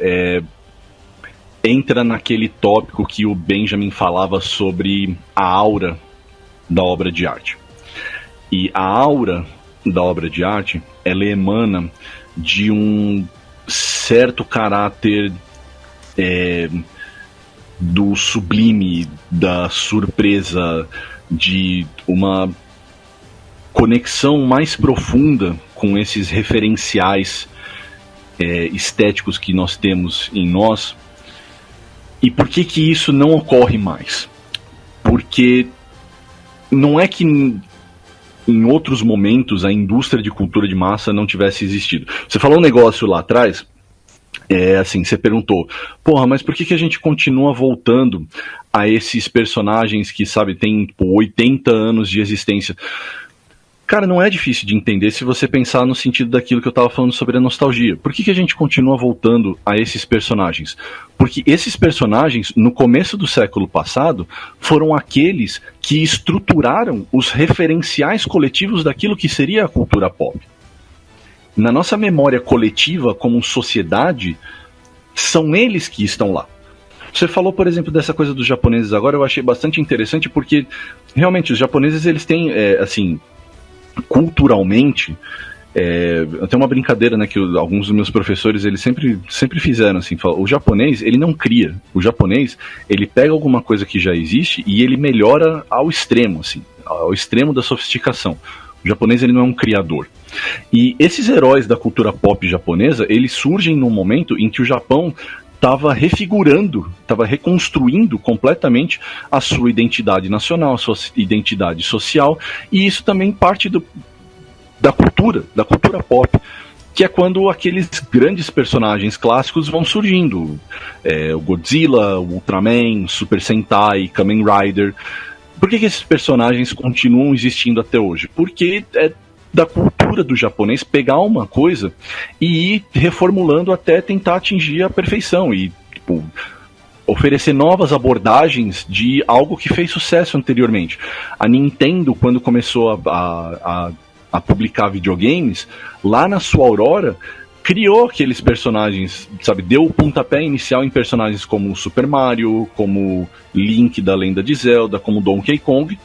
entra naquele tópico que o Benjamin falava sobre a aura da obra de arte. E a aura da obra de arte, ela emana de um certo caráter do sublime, da surpresa, de uma conexão mais profunda com esses referenciais estéticos que nós temos em nós. E por que que isso não ocorre mais? Porque não é que em outros momentos a indústria de cultura de massa não tivesse existido. Você falou um negócio lá atrás, assim, você perguntou, porra, mas por que que a gente continua voltando a esses personagens que, sabe, tem 80 anos de existência? Cara, não é difícil de entender se você pensar no sentido daquilo que eu estava falando sobre a nostalgia. Por que que a gente continua voltando a esses personagens? Porque esses personagens, no começo do século passado, foram aqueles que estruturaram os referenciais coletivos daquilo que seria a cultura pop. Na nossa memória coletiva, como sociedade, são eles que estão lá. Você falou, por exemplo, dessa coisa dos japoneses agora, eu achei bastante interessante, porque realmente os japoneses, eles têm, assim, culturalmente, tem uma brincadeira, né, que alguns dos meus professores, eles sempre fizeram, assim, o japonês, ele não cria, o japonês, ele pega alguma coisa que já existe e ele melhora ao extremo, assim, ao extremo da sofisticação. O japonês, ele não é um criador. E esses heróis da cultura pop japonesa, eles surgem num momento em que o Japão estava refigurando, estava reconstruindo completamente a sua identidade nacional, a sua identidade social, e isso também parte da cultura pop, que é quando aqueles grandes personagens clássicos vão surgindo. O Godzilla, o Ultraman, Super Sentai, Kamen Rider. Por que esses personagens continuam existindo até hoje? Porque é da cultura do japonês pegar uma coisa e ir reformulando até tentar atingir a perfeição e, tipo, oferecer novas abordagens de algo que fez sucesso anteriormente. A Nintendo, quando começou a publicar videogames, lá na sua Aurora, criou aqueles personagens, sabe, deu o pontapé inicial em personagens como o Super Mario, como Link da Lenda de Zelda, como Donkey Kong,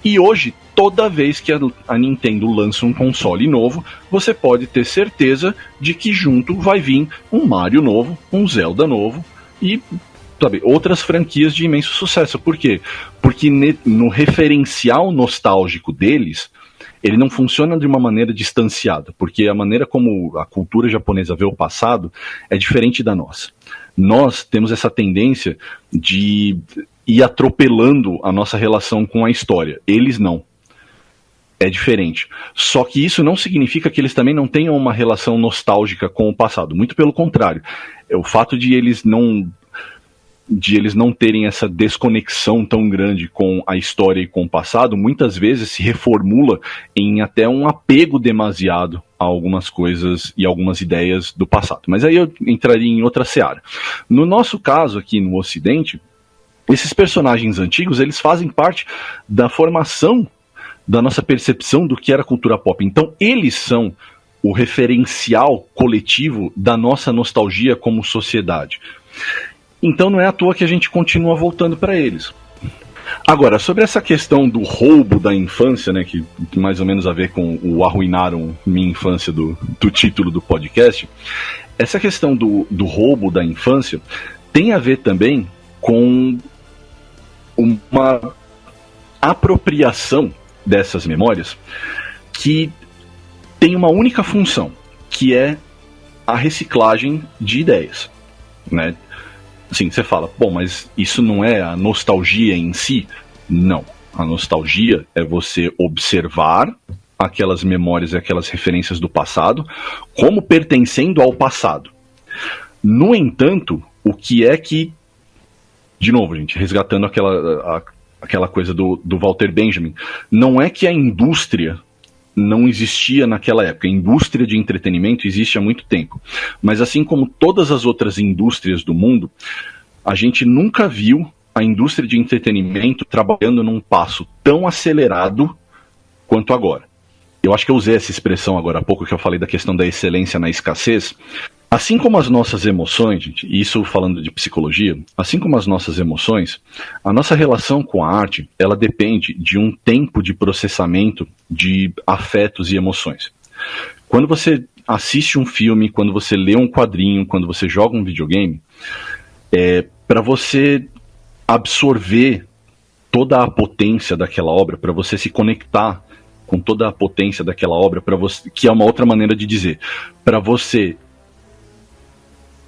e hoje, toda vez que a Nintendo lança um console novo, você pode ter certeza de que junto vai vir um Mario novo, um Zelda novo e, sabe, outras franquias de imenso sucesso. Por quê? Porque no referencial nostálgico deles, ele não funciona de uma maneira distanciada, porque a maneira como a cultura japonesa vê o passado é diferente da nossa. Nós temos essa tendência de ir atropelando a nossa relação com a história. Eles não. É diferente. Só que isso não significa que eles também não tenham uma relação nostálgica com o passado. Muito pelo contrário. O fato de eles não terem essa desconexão tão grande com a história e com o passado, muitas vezes se reformula em até um apego demasiado a algumas coisas e algumas ideias do passado. Mas aí eu entraria em outra seara. No nosso caso aqui no Ocidente, esses personagens antigos, eles fazem parte da formação da nossa percepção do que era cultura pop. Então, eles são o referencial coletivo da nossa nostalgia como sociedade. Então não é à toa que a gente continua voltando para eles. Agora, sobre essa questão do roubo da infância, né, que tem mais ou menos a ver com o arruinaram minha infância do título do podcast, essa questão do roubo da infância tem a ver também com uma apropriação dessas memórias que tem uma única função, que é a reciclagem de ideias, né? Assim, você fala, bom, mas isso não é a nostalgia em si? Não. A nostalgia é você observar aquelas memórias e aquelas referências do passado como pertencendo ao passado. No entanto, o que é que, de novo, gente, resgatando aquela coisa do Walter Benjamin, não é que a indústria não existia naquela época. A indústria de entretenimento existe há muito tempo. Mas assim como todas as outras indústrias do mundo, a gente nunca viu a indústria de entretenimento trabalhando num passo tão acelerado quanto agora. eu acho que eu usei essa expressão agora há pouco, que eu falei da questão da excelência na escassez. Assim como as nossas emoções, gente, isso falando de psicologia, assim como as nossas emoções, a nossa relação com a arte, ela depende de um tempo de processamento de afetos e emoções. Quando você assiste um filme, quando você lê um quadrinho, quando você joga um videogame, para você absorver toda a potência daquela obra, para você se conectar com toda a potência daquela obra, para você, que é uma outra maneira de dizer, para você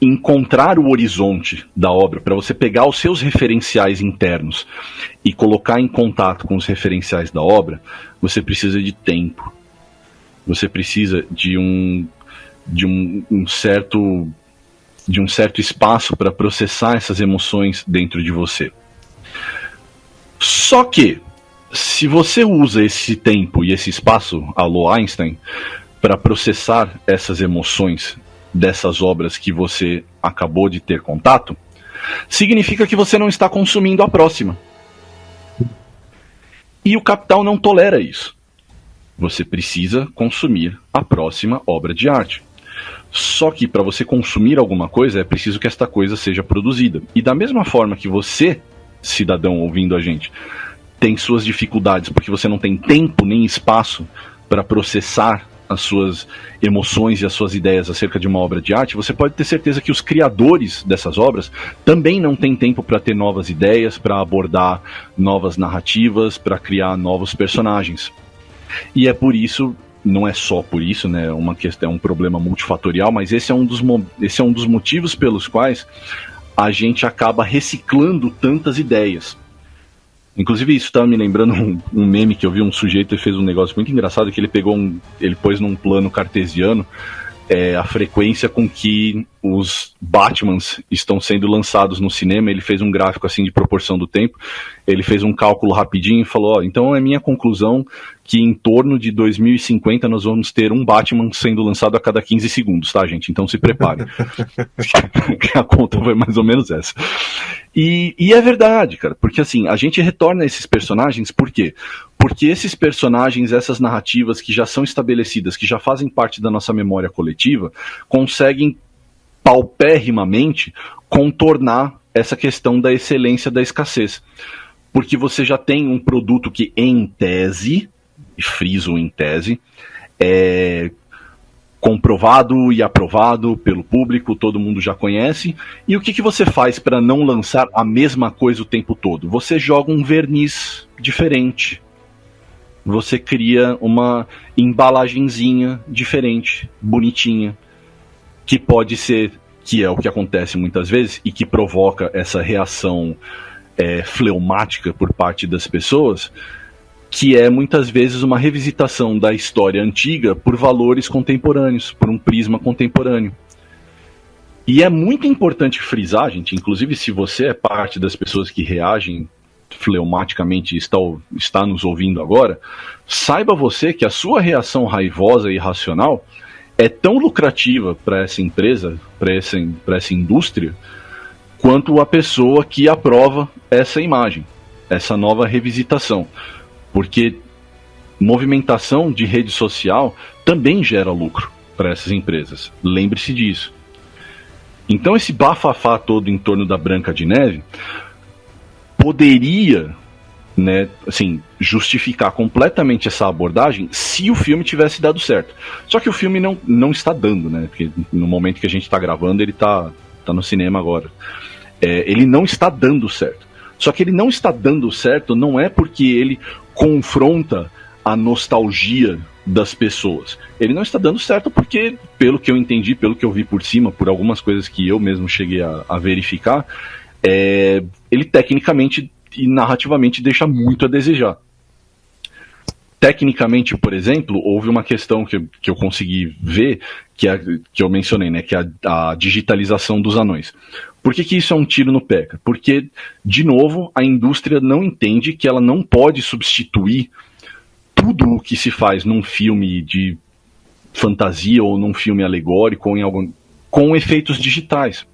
encontrar o horizonte da obra, para você pegar os seus referenciais internos e colocar em contato com os referenciais da obra, você precisa de tempo. Você precisa de um certo espaço para processar essas emoções dentro de você. Só que, se você usa esse tempo e esse espaço, alô Einstein, para processar essas emoções dessas obras que você acabou de ter contato, significa que você não está consumindo a próxima. E o capital não tolera isso. Você precisa consumir a próxima obra de arte. Só que para você consumir alguma coisa, é preciso que esta coisa seja produzida. E da mesma forma que você, cidadão ouvindo a gente, tem suas dificuldades porque você não tem tempo nem espaço para processar as suas emoções e as suas ideias acerca de uma obra de arte, você pode ter certeza que os criadores dessas obras também não têm tempo para ter novas ideias, para abordar novas narrativas, para criar novos personagens. E é por isso, não é só por isso, né, é um problema multifatorial, mas esse é um dos motivos pelos quais a gente acaba reciclando tantas ideias. Inclusive isso estava me lembrando um meme que eu vi, um sujeito fez um negócio muito engraçado, que ele pôs num plano cartesiano a frequência com que os Batmans estão sendo lançados no cinema. Ele fez um gráfico assim de proporção do tempo, ele fez um cálculo rapidinho e falou, então é minha conclusão que em torno de 2050 nós vamos ter um Batman sendo lançado a cada 15 segundos, tá, gente? Então se prepare. A conta foi mais ou menos essa. E é verdade, cara, porque assim, a gente retorna a esses personagens, por quê? Porque esses personagens, essas narrativas que já são estabelecidas, que já fazem parte da nossa memória coletiva, conseguem paupérrimamente contornar essa questão da excelência da escassez. Porque você já tem um produto que, em tese, e friso em tese, é comprovado e aprovado pelo público, todo mundo já conhece. E o que você faz para não lançar a mesma coisa o tempo todo? Você joga um verniz diferente. Você cria uma embalagenzinha diferente, bonitinha, que pode ser, que é o que acontece muitas vezes, e que provoca essa reação fleumática por parte das pessoas, que é muitas vezes uma revisitação da história antiga por valores contemporâneos, por um prisma contemporâneo. E é muito importante frisar, gente, inclusive se você é parte das pessoas que reagem fleumaticamente e está nos ouvindo agora, saiba você que a sua reação raivosa e irracional é tão lucrativa para essa empresa, para essa indústria, quanto a pessoa que aprova essa imagem, essa nova revisitação. Porque movimentação de rede social também gera lucro para essas empresas. Lembre-se disso. Então esse bafafá todo em torno da Branca de Neve poderia, né, assim, justificar completamente essa abordagem se o filme tivesse dado certo. Só que o filme não está dando, né? Porque no momento que a gente está gravando, ele está no cinema agora. Ele não está dando certo. Só que ele não está dando certo não é porque ele confronta a nostalgia das pessoas. Ele não está dando certo porque, pelo que eu entendi, pelo que eu vi por cima, por algumas coisas que eu mesmo cheguei a verificar, ele tecnicamente e narrativamente deixa muito a desejar. Tecnicamente, por exemplo, houve uma questão que eu consegui ver, que eu mencionei, né, que é a digitalização dos anões. Por que isso é um tiro no pé? Porque, de novo, a indústria não entende que ela não pode substituir tudo o que se faz num filme de fantasia ou num filme alegórico ou com efeitos digitais.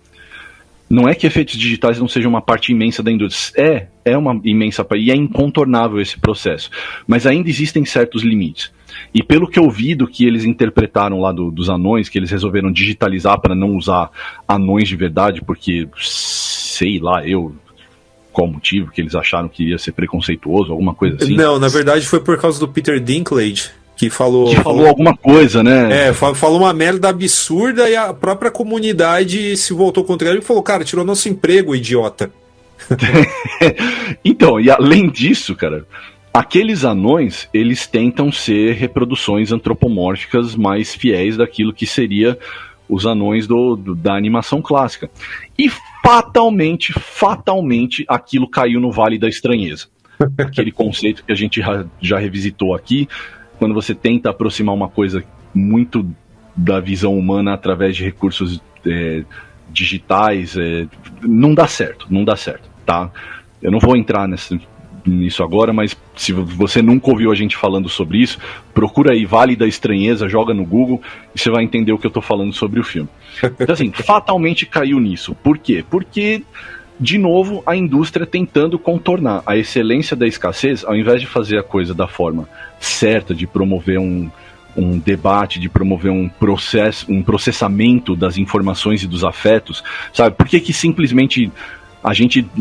Não é que efeitos digitais não sejam uma parte imensa da indústria. É uma imensa parte, e é incontornável esse processo. Mas ainda existem certos limites. E pelo que eu vi do que eles interpretaram lá dos anões, que eles resolveram digitalizar para não usar anões de verdade, porque, sei lá, qual motivo que eles acharam que ia ser preconceituoso, alguma coisa assim. Não, na verdade foi por causa do Peter Dinklage, que falou alguma coisa, né? Falou uma merda absurda e a própria comunidade se voltou contra ele e falou, cara, tirou nosso emprego, idiota. Então, e além disso, cara, aqueles anões, eles tentam ser reproduções antropomórficas mais fiéis daquilo que seria os anões da animação clássica. E fatalmente, aquilo caiu no Vale da Estranheza. Aquele conceito que a gente já revisitou aqui, quando você tenta aproximar uma coisa muito da visão humana através de recursos digitais, não dá certo, tá? Eu não vou entrar nisso agora, mas se você nunca ouviu a gente falando sobre isso, procura aí Vale da Estranheza, joga no Google e você vai entender o que eu tô falando sobre o filme. Então assim, fatalmente caiu nisso. Por quê? Porque, de novo, a indústria tentando contornar a excelência da escassez, ao invés de fazer a coisa da forma certa, de promover um debate, de promover um processamento das informações e dos afetos, sabe? Por que simplesmente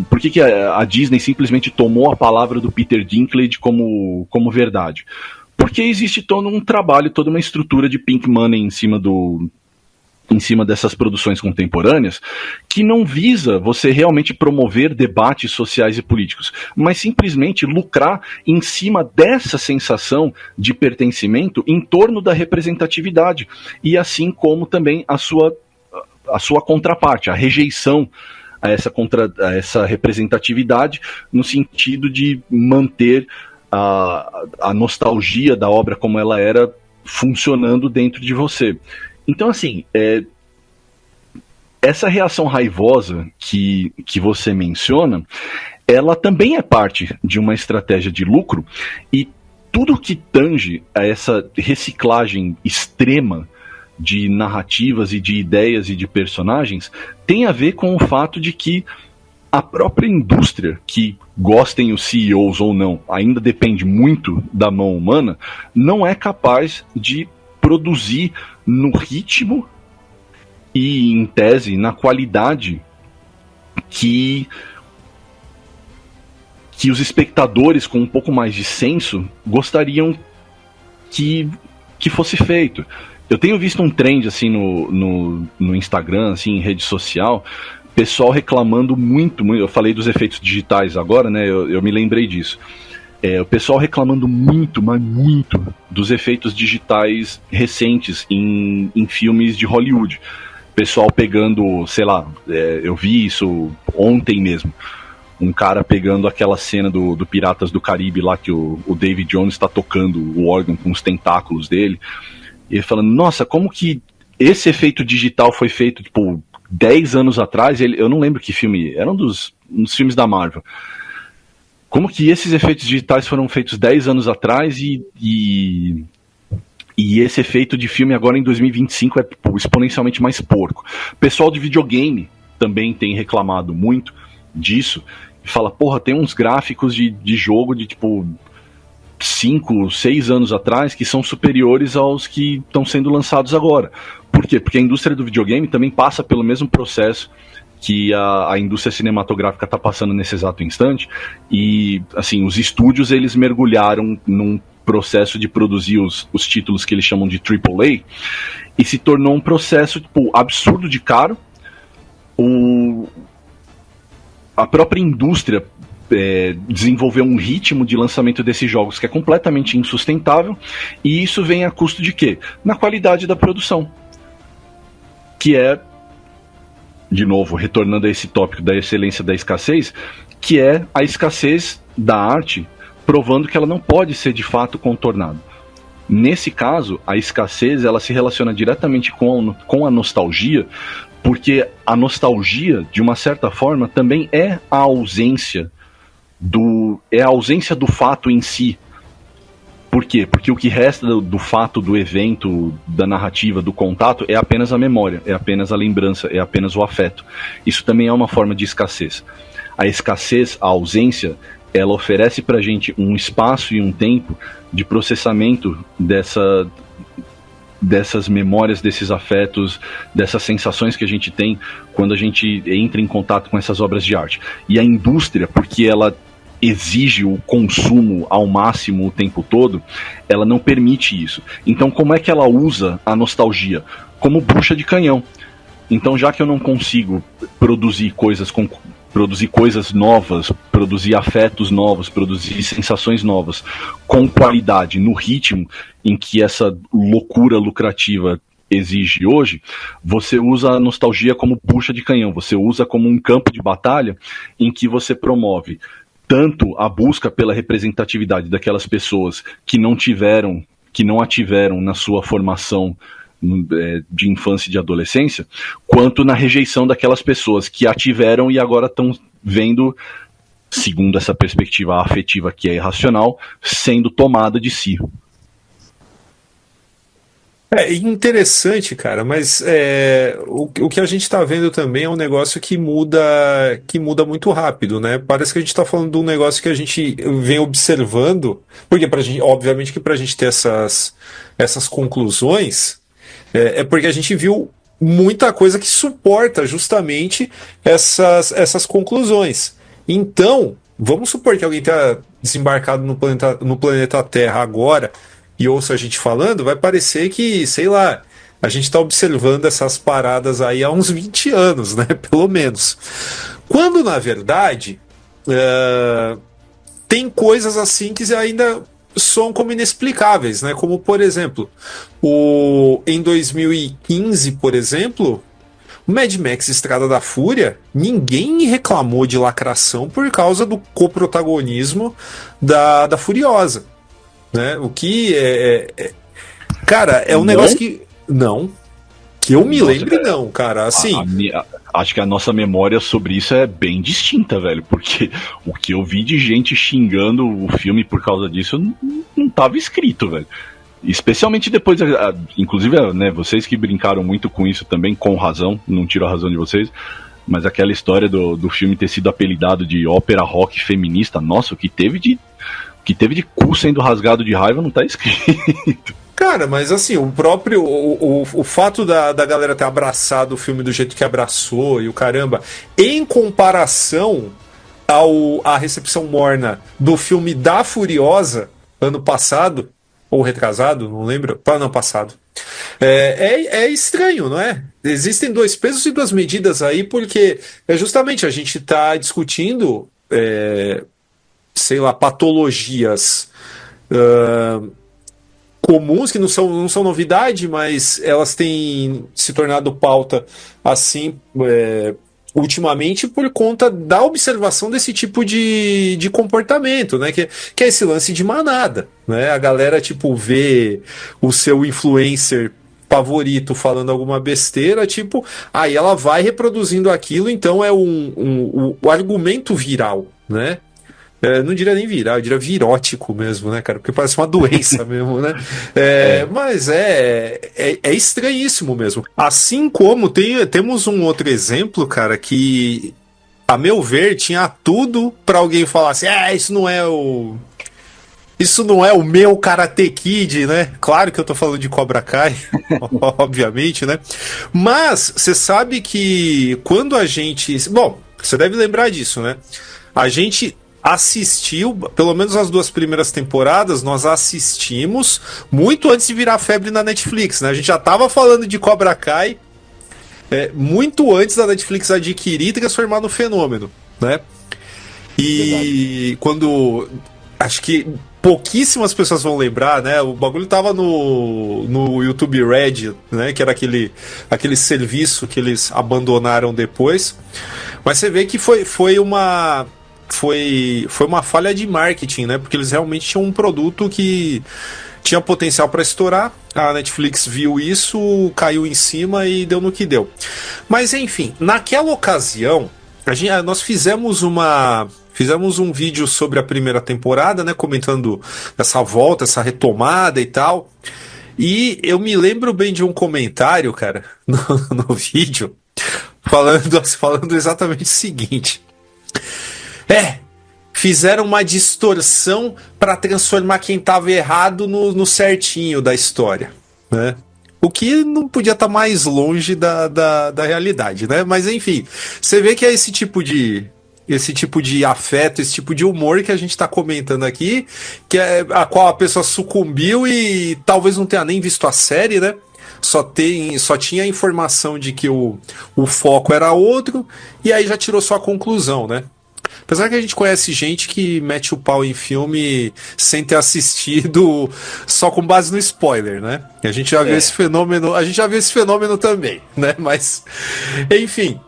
por que a Disney simplesmente tomou a palavra do Peter Dinklage como verdade? Porque existe todo um trabalho, toda uma estrutura de pink money em cima dessas produções contemporâneas, que não visa você realmente promover debates sociais e políticos, mas simplesmente lucrar em cima dessa sensação de pertencimento em torno da representatividade, e assim como também a sua contraparte, a rejeição a essa representatividade, no sentido de manter a nostalgia da obra como ela era funcionando dentro de você. Então, assim, essa reação raivosa que você menciona, ela também é parte de uma estratégia de lucro, e tudo que tange a essa reciclagem extrema de narrativas e de ideias e de personagens tem a ver com o fato de que a própria indústria, que gostem os CEOs ou não, ainda depende muito da mão humana, não é capaz de produzir no ritmo e, em tese, na qualidade que os espectadores com um pouco mais de senso gostariam que fosse feito. Eu tenho visto um trend assim no Instagram, assim, em rede social, pessoal reclamando muito, eu falei dos efeitos digitais agora, né, eu me lembrei disso. O pessoal reclamando muito, mas muito, dos efeitos digitais recentes em filmes de Hollywood. Pessoal pegando, sei lá, eu vi isso ontem mesmo, um cara pegando aquela cena do Piratas do Caribe lá, que o David Jones está tocando o órgão com os tentáculos dele, e ele falando, nossa, como que esse efeito digital foi feito, tipo, 10 anos atrás, eu não lembro que filme, era um dos filmes da Marvel. Como que esses efeitos digitais foram feitos 10 anos atrás e esse efeito de filme agora em 2025 é tipo, exponencialmente mais porco. O pessoal de videogame também tem reclamado muito disso. E fala, porra, tem uns gráficos de jogo de tipo 5, 6 anos atrás que são superiores aos que estão sendo lançados agora. Por quê? Porque a indústria do videogame também passa pelo mesmo processo que a indústria cinematográfica está passando nesse exato instante, e assim, os estúdios eles mergulharam num processo de produzir os títulos que eles chamam de AAA, e se tornou um processo tipo, absurdo de caro. A própria indústria desenvolveu um ritmo de lançamento desses jogos que é completamente insustentável, e isso vem a custo de quê? Na qualidade da produção, que é, de novo, retornando a esse tópico da excelência da escassez, que é a escassez da arte, provando que ela não pode ser de fato contornada. Nesse caso, a escassez ela se relaciona diretamente com a nostalgia, porque a nostalgia, de uma certa forma, também é a ausência do fato em si. Por quê? Porque o que resta do fato, do evento, da narrativa, do contato, é apenas a memória, é apenas a lembrança, é apenas o afeto. Isso também é uma forma de escassez. A escassez, a ausência, ela oferece pra gente um espaço e um tempo de processamento dessas memórias, desses afetos, dessas sensações que a gente tem quando a gente entra em contato com essas obras de arte. E a indústria, porque ela exige o consumo ao máximo o tempo todo, ela não permite isso. Então, como é que ela usa a nostalgia? Como bucha de canhão. Então, já que eu não consigo produzir coisas novas, produzir afetos novos, produzir sensações novas, com qualidade, no ritmo em que essa loucura lucrativa exige hoje, você usa a nostalgia como bucha de canhão, você usa como um campo de batalha em que você promove tanto a busca pela representatividade daquelas pessoas que não a tiveram na sua formação de infância e de adolescência, quanto na rejeição daquelas pessoas que a tiveram e agora estão vendo, segundo essa perspectiva afetiva que é irracional, sendo tomada de si. É interessante, cara, mas o que a gente está vendo também é um negócio que muda muito rápido, né? Parece que a gente está falando de um negócio que a gente vem observando, porque obviamente que para a gente ter essas conclusões, é porque a gente viu muita coisa que suporta justamente essas conclusões. Então, vamos supor que alguém está desembarcado no planeta Terra agora e ouça a gente falando, vai parecer que, sei lá, a gente está observando essas paradas aí há uns 20 anos, né? Pelo menos. Quando, na verdade, tem coisas assim que ainda soam como inexplicáveis, né? Como, por exemplo, em 2015, por exemplo, o Mad Max Estrada da Fúria, ninguém reclamou de lacração por causa do coprotagonismo da Furiosa. Né? O que cara, é um negócio que não, que eu me lembre, não, cara, assim, acho que a nossa memória sobre isso é bem distinta, velho, porque o que eu vi de gente xingando o filme por causa disso não tava escrito, velho. Especialmente depois, inclusive, né, vocês que brincaram muito com isso também, com razão, não tiro a razão de vocês, mas aquela história do filme ter sido apelidado de ópera rock feminista, nossa, o que teve de cu sendo rasgado de raiva não tá escrito. Cara, mas assim, o fato da galera ter abraçado o filme do jeito que abraçou e o caramba, em comparação à recepção morna do filme da Furiosa, ano passado, ou retrasado, não lembro, ano passado, é estranho, não é? Existem dois pesos e duas medidas aí, porque justamente a gente tá discutindo sei lá, patologias comuns, que não são novidade, mas elas têm se tornado pauta assim ultimamente por conta da observação desse tipo de comportamento, né? Que é esse lance de manada, né? A galera, tipo, vê o seu influencer favorito falando alguma besteira, tipo, aí ela vai reproduzindo aquilo, então é o argumento viral, né? Não diria nem viral, eu diria virótico mesmo, né, cara? Porque parece uma doença mesmo, né? Mas é estranhíssimo mesmo. Assim como temos um outro exemplo, cara, que, a meu ver, tinha tudo pra alguém falar assim, isso não é o meu Karate Kid, né? Claro que eu tô falando de Cobra Kai, obviamente, né? Mas você sabe que quando a gente... Bom, você deve lembrar disso, né? A gente assistiu, pelo menos as 2 primeiras temporadas, nós assistimos muito antes de virar febre na Netflix, né? A gente já tava falando de Cobra Kai muito antes da Netflix adquirir e transformar no fenômeno, né? E quando... Acho que pouquíssimas pessoas vão lembrar, né? O bagulho tava no YouTube Red, né? Que era aquele serviço que eles abandonaram depois. Mas você vê que foi uma falha de marketing, né? Porque eles realmente tinham um produto que tinha potencial para estourar. A Netflix viu isso, caiu em cima e deu no que deu. Mas enfim, naquela ocasião, nós fizemos uma Fizemos um vídeo sobre a primeira temporada, né? Comentando essa volta, essa retomada e tal. E eu me lembro bem de um comentário, cara, no vídeo, falando exatamente o seguinte. Fizeram uma distorção para transformar quem tava errado no certinho da história, né? O que não podia estar mais longe da realidade, né? Mas enfim, você vê que é esse tipo de afeto, esse tipo de humor que a gente está comentando aqui, que é a qual a pessoa sucumbiu e talvez não tenha nem visto a série, né? Só tinha a informação de que o foco era outro, e aí já tirou sua conclusão, né? Apesar que a gente conhece gente que mete o pau em filme sem ter assistido, só com base no spoiler, né? A gente já viu esse fenômeno também, né? Mas, enfim.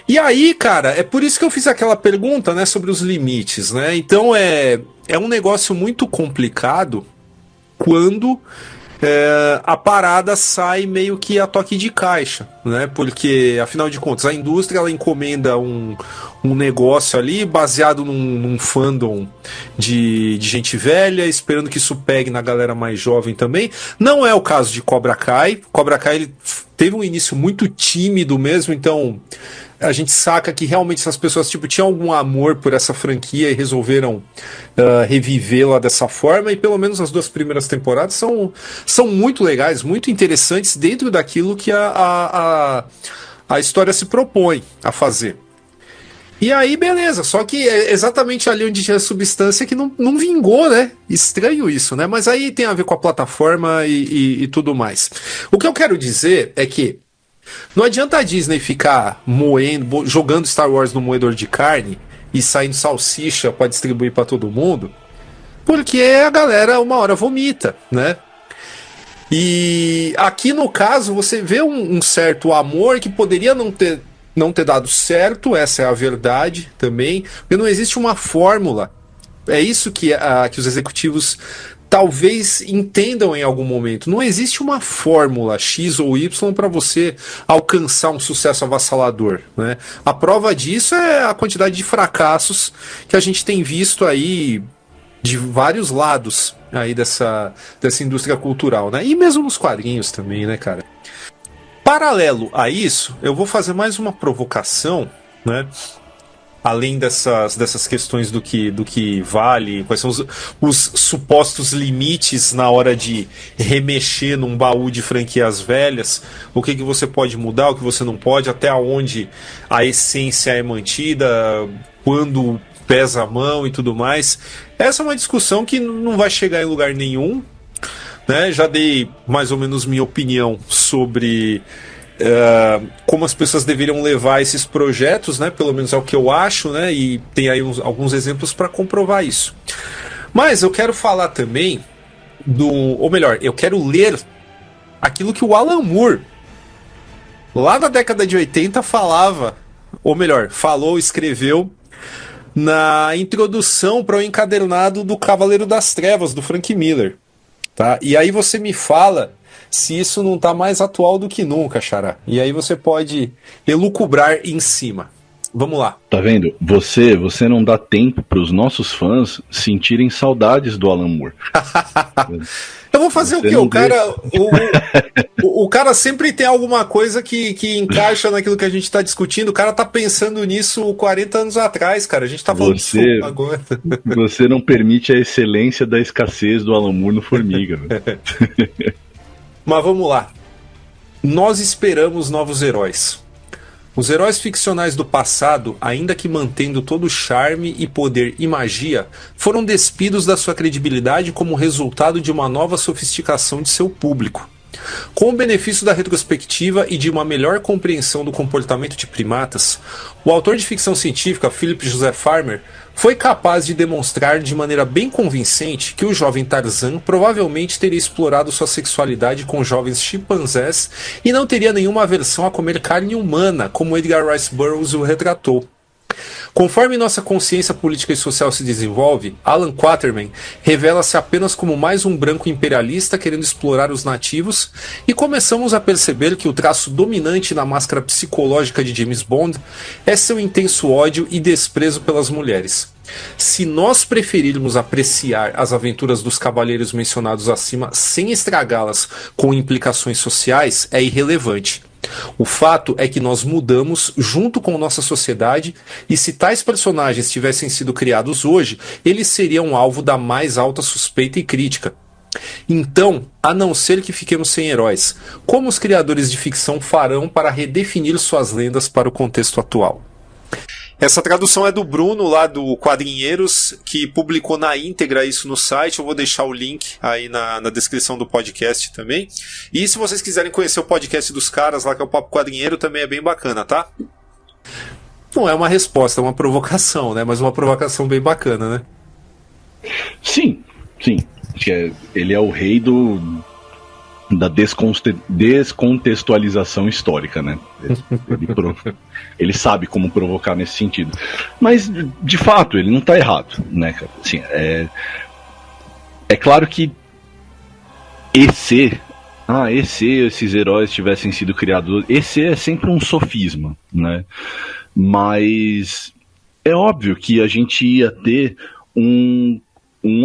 E aí, cara, é por isso que eu fiz aquela pergunta, né, sobre os limites, né? Então é um negócio muito complicado quando a parada sai meio que a toque de caixa, né? Porque, afinal de contas, a indústria ela encomenda um negócio ali baseado num fandom de gente velha, esperando que isso pegue na galera mais jovem também. Não é o caso de Cobra Kai. Cobra Kai ele teve um início muito tímido mesmo, então a gente saca que realmente essas pessoas tinham algum amor por essa franquia e resolveram revivê-la dessa forma, e pelo menos as 2 primeiras temporadas são muito legais, muito interessantes dentro daquilo que a história se propõe a fazer. E aí, beleza, só que é exatamente ali onde tinha a substância que não vingou, né? Estranho isso, né? Mas aí tem a ver com a plataforma e tudo mais. O que eu quero dizer é que não adianta a Disney ficar jogando Star Wars no moedor de carne e saindo salsicha para distribuir para todo mundo, porque a galera uma hora vomita, né? E aqui no caso você vê um certo amor que poderia não ter dado certo, essa é a verdade também, porque não existe uma fórmula. É isso que os executivos talvez entendam em algum momento. Não existe uma fórmula X ou Y para você alcançar um sucesso avassalador, né? A prova disso é a quantidade de fracassos que a gente tem visto aí de vários lados aí dessa indústria cultural, né? E mesmo nos quadrinhos também, né, cara? Paralelo a isso, eu vou fazer mais uma provocação, né? Além dessas questões do que vale, quais são os supostos limites na hora de remexer num baú de franquias velhas, o que você pode mudar, o que você não pode, até onde a essência é mantida, quando pesa a mão e tudo mais. Essa é uma discussão que não vai chegar em lugar nenhum, né? Já dei mais ou menos minha opinião sobre como as pessoas deveriam levar esses projetos, né? Pelo menos é o que eu acho, né? E tem aí alguns exemplos para comprovar isso. Mas eu quero falar também ou melhor, eu quero ler aquilo que o Alan Moore, lá na década de 80, falava, ou melhor, escreveu na introdução para o encadernado do Cavaleiro das Trevas, do Frank Miller. Tá? E aí você me fala se isso não está mais atual do que nunca, Xará. E aí você pode elucubrar em cima. Vamos lá. Tá vendo? Você não dá tempo para os nossos fãs sentirem saudades do Alan Moore. Eu vou fazer o quê? O cara sempre tem alguma coisa que encaixa naquilo que a gente está discutindo. O cara tá pensando nisso 40 anos atrás, cara. A gente tá falando disso agora. Você não permite a excelência da escassez do Alan Moore no Formiga. Mas vamos lá. Nós esperamos novos heróis. Os heróis ficcionais do passado, ainda que mantendo todo o charme e poder e magia, foram despidos da sua credibilidade como resultado de uma nova sofisticação de seu público. Com o benefício da retrospectiva e de uma melhor compreensão do comportamento de primatas, o autor de ficção científica Philip Joseph Farmer foi capaz de demonstrar de maneira bem convincente que o jovem Tarzan provavelmente teria explorado sua sexualidade com jovens chimpanzés e não teria nenhuma aversão a comer carne humana, como Edgar Rice Burroughs o retratou. Conforme nossa consciência política e social se desenvolve, Alan Quatermain revela-se apenas como mais um branco imperialista querendo explorar os nativos, e começamos a perceber que o traço dominante na máscara psicológica de James Bond é seu intenso ódio e desprezo pelas mulheres. Se nós preferirmos apreciar as aventuras dos cavaleiros mencionados acima sem estragá-las com implicações sociais, é irrelevante. O fato é que nós mudamos junto com nossa sociedade, e se tais personagens tivessem sido criados hoje, eles seriam alvo da mais alta suspeita e crítica. Então, a não ser que fiquemos sem heróis, como os criadores de ficção farão para redefinir suas lendas para o contexto atual? Essa tradução é do Bruno, lá do Quadrinheiros, que publicou na íntegra isso no site. Eu vou deixar o link aí na descrição do podcast também. E se vocês quiserem conhecer o podcast dos caras lá, que é o Papo Quadrinheiro, também é bem bacana, tá? Não é uma resposta, é uma provocação, né? Mas uma provocação bem bacana, né? Sim. Ele é o rei da descontextualização histórica, né? Ele sabe como provocar nesse sentido. Mas, de fato, ele não está errado, né, cara? Assim, é claro que esses heróis tivessem sido criados... Esse é sempre um sofisma, né? Mas é óbvio que a gente ia ter um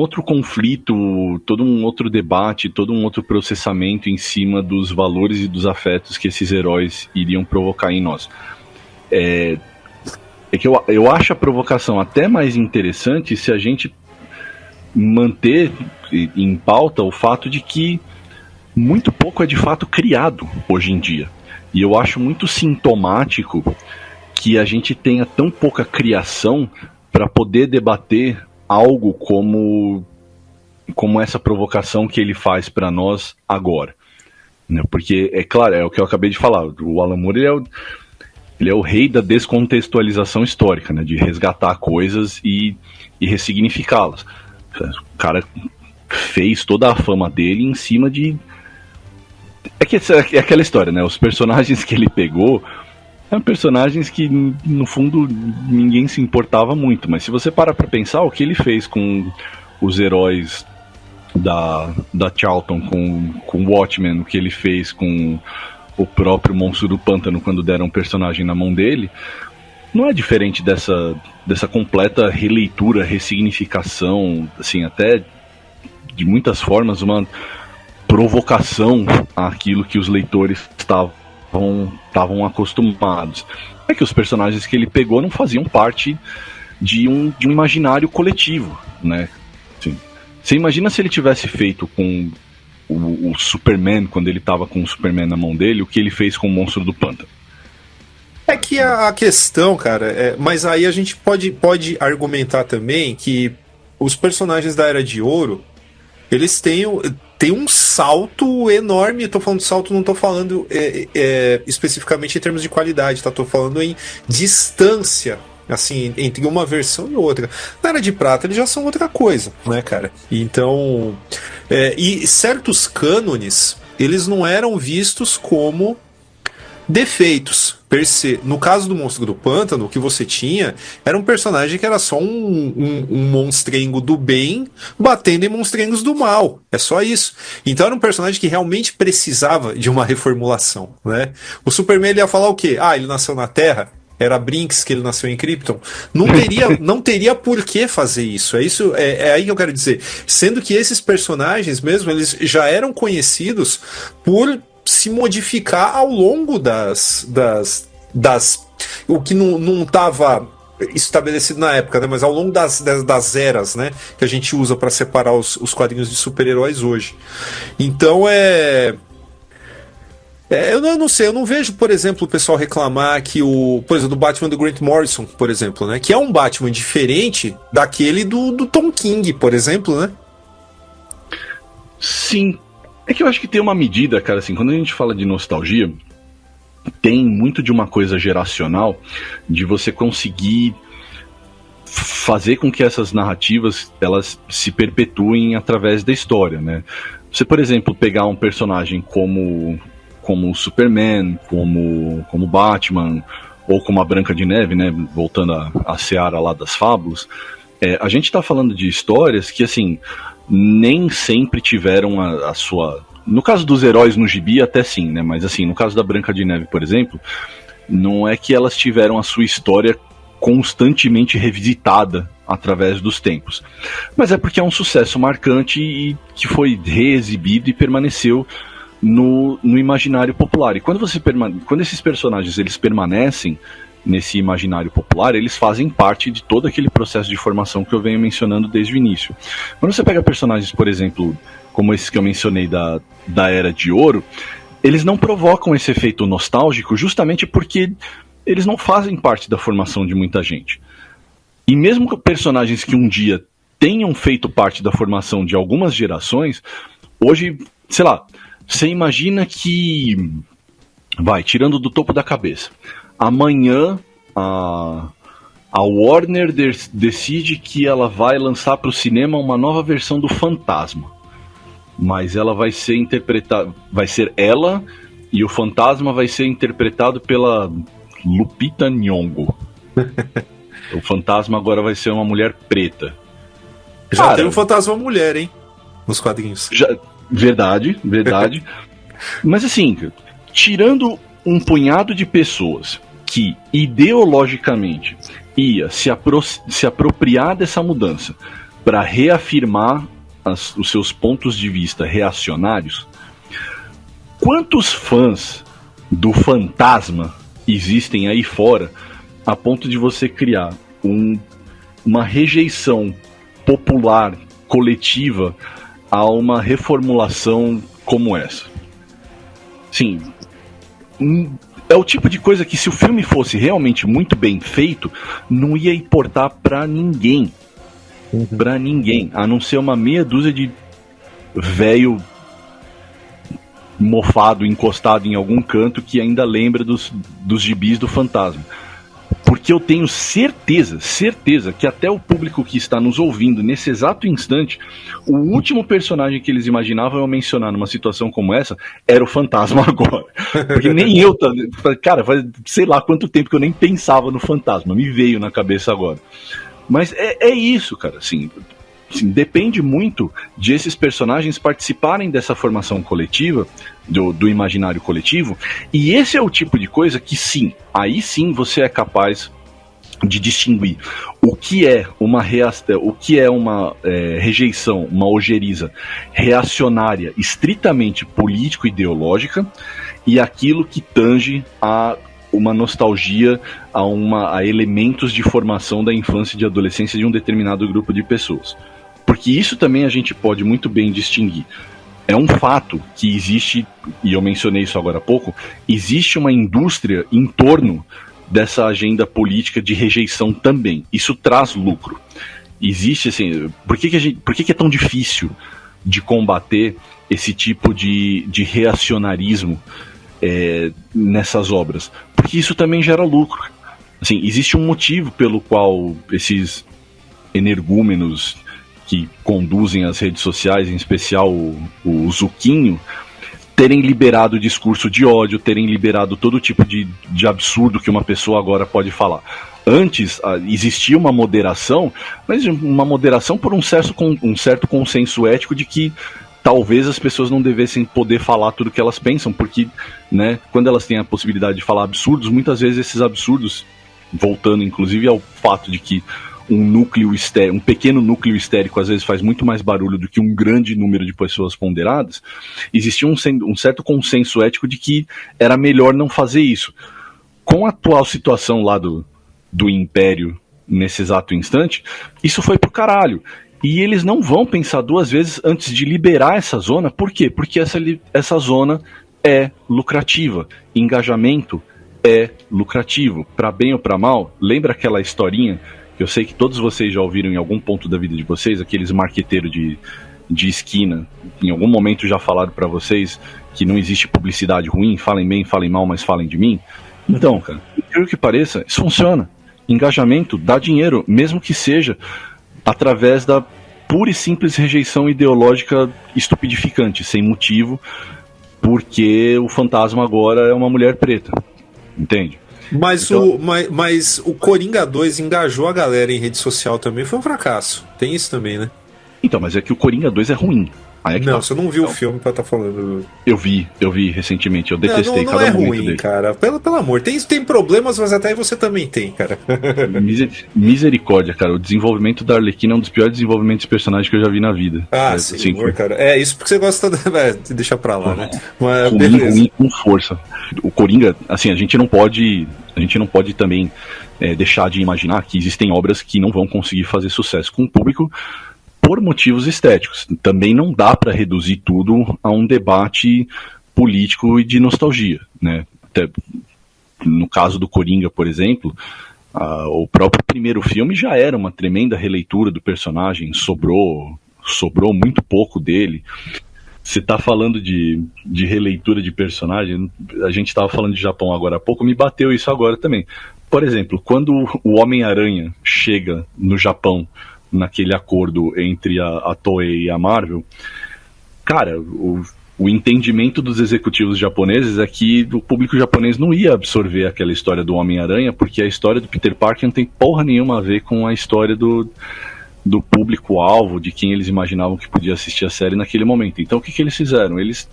outro conflito, todo um outro debate, todo um outro processamento em cima dos valores e dos afetos que esses heróis iriam provocar em nós. É que eu acho a provocação até mais interessante se a gente manter em pauta o fato de que muito pouco é de fato criado hoje em dia. E eu acho muito sintomático que a gente tenha tão pouca criação para poder debater algo como essa provocação que ele faz para nós agora, né? Porque, é claro, é o que eu acabei de falar, o Alan Moore ele é o rei da descontextualização histórica, né? De resgatar coisas e ressignificá-las. O cara fez toda a fama dele em cima de... É aquela história, né? Os personagens que ele pegou eram personagens que, no fundo, ninguém se importava muito. Mas se você parar pra pensar, o que ele fez com os heróis da Charlton, com o Watchmen, o que ele fez com o próprio Monstro do Pântano quando deram um personagem na mão dele, não é diferente dessa completa releitura, ressignificação, assim, até de muitas formas uma provocação àquilo que os leitores estavam acostumados. É que os personagens que ele pegou não faziam parte de um imaginário coletivo, né? Assim, você imagina se ele tivesse feito com o Superman, quando ele estava com o Superman na mão dele, o que ele fez com o Monstro do Pântano? É que a questão, cara, mas aí a gente pode argumentar também que os personagens da Era de Ouro, eles têm um salto enorme. Eu tô falando de salto, não tô falando especificamente em termos de qualidade, tá? Tô falando em distância, assim, entre uma versão e outra. Na Era de Prata eles já são outra coisa, né, cara? Então, e certos cânones, eles não eram vistos como defeitos per se. No caso do Monstro do Pântano, o que você tinha era um personagem que era só um monstrengo do bem batendo em monstrengos do mal. É só isso. Então era um personagem que realmente precisava de uma reformulação, né? O Superman, ele ia falar o quê? Ele nasceu na Terra? Era Brinks que ele nasceu em Krypton? Não teria por que fazer isso. É aí que eu quero dizer. Sendo que esses personagens mesmo, eles já eram conhecidos por se modificar ao longo das o que não estava estabelecido na época, né? Mas ao longo das eras, né? Que a gente usa para separar os quadrinhos de super-heróis hoje. Então eu não sei, eu não vejo, por exemplo, o pessoal reclamar que por exemplo, do Batman do Grant Morrison, por exemplo, né? Que é um Batman diferente daquele do Tom King, por exemplo, né? Sim. É que eu acho que tem uma medida, cara, assim, quando a gente fala de nostalgia, tem muito de uma coisa geracional, de você conseguir fazer com que essas narrativas, elas se perpetuem através da história, né? Você, por exemplo, pegar um personagem como o Superman, como Batman, ou como a Branca de Neve, né, voltando à seara lá das fábulas, a gente está falando de histórias que, assim, nem sempre tiveram a sua... No caso dos heróis no gibi, até sim, né, mas assim, no caso da Branca de Neve, por exemplo, não é que elas tiveram a sua história constantemente revisitada através dos tempos, mas é porque é um sucesso marcante e que foi reexibido e permaneceu no imaginário popular. E quando esses personagens eles permanecem nesse imaginário popular, eles fazem parte de todo aquele processo de formação que eu venho mencionando desde o início. Quando você pega personagens, por exemplo, como esses que eu mencionei da Era de Ouro, eles não provocam esse efeito nostálgico justamente porque eles não fazem parte da formação de muita gente. E mesmo personagens que um dia tenham feito parte da formação de algumas gerações, hoje, sei lá, você imagina que, tirando do topo da cabeça, amanhã a Warner decide que ela vai lançar para o cinema uma nova versão do Fantasma. Mas ela vai ser interpretada, vai ser ela, e o Fantasma vai ser interpretado pela Lupita Nyong'o. O Fantasma agora vai ser uma mulher preta. Já tem um Fantasma mulher, hein? Nos quadrinhos. Verdade. Mas assim, tirando um punhado de pessoas que ideologicamente ia se apropriar dessa mudança para reafirmar os seus pontos de vista reacionários, quantos fãs do Fantasma existem aí fora a ponto de você criar uma rejeição popular, coletiva, a uma reformulação como essa? Sim, é o tipo de coisa que, se o filme fosse realmente muito bem feito, não ia importar pra ninguém. Pra ninguém, a não ser uma meia dúzia de velho mofado, encostado em algum canto que ainda lembra dos gibis do Fantasma. Porque eu tenho certeza que até o público que está nos ouvindo nesse exato instante, o último personagem que eles imaginavam eu mencionar numa situação como essa era o Fantasma agora. Porque nem eu, cara, faz sei lá quanto tempo que eu nem pensava no Fantasma, me veio na cabeça agora. Mas é isso, cara, assim, depende muito de esses personagens participarem dessa formação coletiva, do imaginário coletivo, e esse é o tipo de coisa que aí sim você é capaz de distinguir o que é uma rejeição, uma ojeriza reacionária, estritamente político-ideológica, e aquilo que tange a uma nostalgia a elementos de formação da infância e de adolescência de um determinado grupo de pessoas. Porque isso também a gente pode muito bem distinguir. É um fato que existe, e eu mencionei isso agora há pouco, existe uma indústria em torno dessa agenda política de rejeição também. Isso traz lucro. Existe, assim, por que é tão difícil de combater esse tipo de reacionarismo nessas obras? Porque isso também gera lucro. Assim, existe um motivo pelo qual esses energúmenos que conduzem as redes sociais, em especial o Zuquinho, terem liberado o discurso de ódio, terem liberado todo tipo de absurdo que uma pessoa agora pode falar. Antes existia uma moderação, mas uma moderação por um certo consenso ético de que talvez as pessoas não devessem poder falar tudo o que elas pensam, porque, né, quando elas têm a possibilidade de falar absurdos, muitas vezes esses absurdos, voltando inclusive ao fato de que um pequeno núcleo histérico às vezes faz muito mais barulho do que um grande número de pessoas ponderadas, existia um certo consenso ético de que era melhor não fazer isso. Com a atual situação lá do Império, nesse exato instante, isso foi pro caralho. E eles não vão pensar duas vezes antes de liberar essa zona. Por quê? Porque essa zona é lucrativa. Engajamento é lucrativo. Para bem ou para mal, lembra aquela historinha que eu sei que todos vocês já ouviram em algum ponto da vida de vocês, aqueles marqueteiros de esquina, em algum momento já falaram para vocês que não existe publicidade ruim, falem bem, falem mal, mas falem de mim? Então, cara, por que pareça, isso funciona. Engajamento dá dinheiro, mesmo que seja através da pura e simples rejeição ideológica estupidificante, sem motivo, porque o Fantasma agora é uma mulher preta, entende? Mas, Então, mas o Coringa 2 engajou a galera em rede social também, foi um fracasso. Tem isso também, né? então, mas é que o Coringa 2 é ruim. Aí é que Não, tá. você não viu o Então, filme pra estar falando. eu vi recentemente, eu Não, detestei não cada é momento ruim, dele. cara. Pelo amor. Tem problemas, mas até aí você também tem, cara. Misericórdia, cara. O desenvolvimento da Arlequina é um dos piores desenvolvimentos de personagem que eu já vi na vida. Ah, Assim, senhor, cara. É isso porque você gosta da. Deixa pra lá, né? Mas ruim, beleza. ruim com força. O Coringa, assim, a gente não pode também deixar de imaginar que existem obras que não vão conseguir fazer sucesso com o público por motivos estéticos. Também não dá para reduzir tudo a um debate político e de nostalgia, né? Até no caso do Coringa, por exemplo, o próprio primeiro filme já era uma tremenda releitura do personagem, sobrou muito pouco dele. Você está falando de releitura de personagem, a gente estava falando de Japão agora há pouco, me bateu isso agora também. Por exemplo, quando o Homem-Aranha chega no Japão, naquele acordo entre a Toei e a Marvel, cara, o entendimento dos executivos japoneses é que o público japonês não ia absorver aquela história do Homem-Aranha, porque a história do Peter Parker não tem porra nenhuma a ver com a história do público-alvo, de quem eles imaginavam que podia assistir a série naquele momento. Então o que eles fizeram? Eles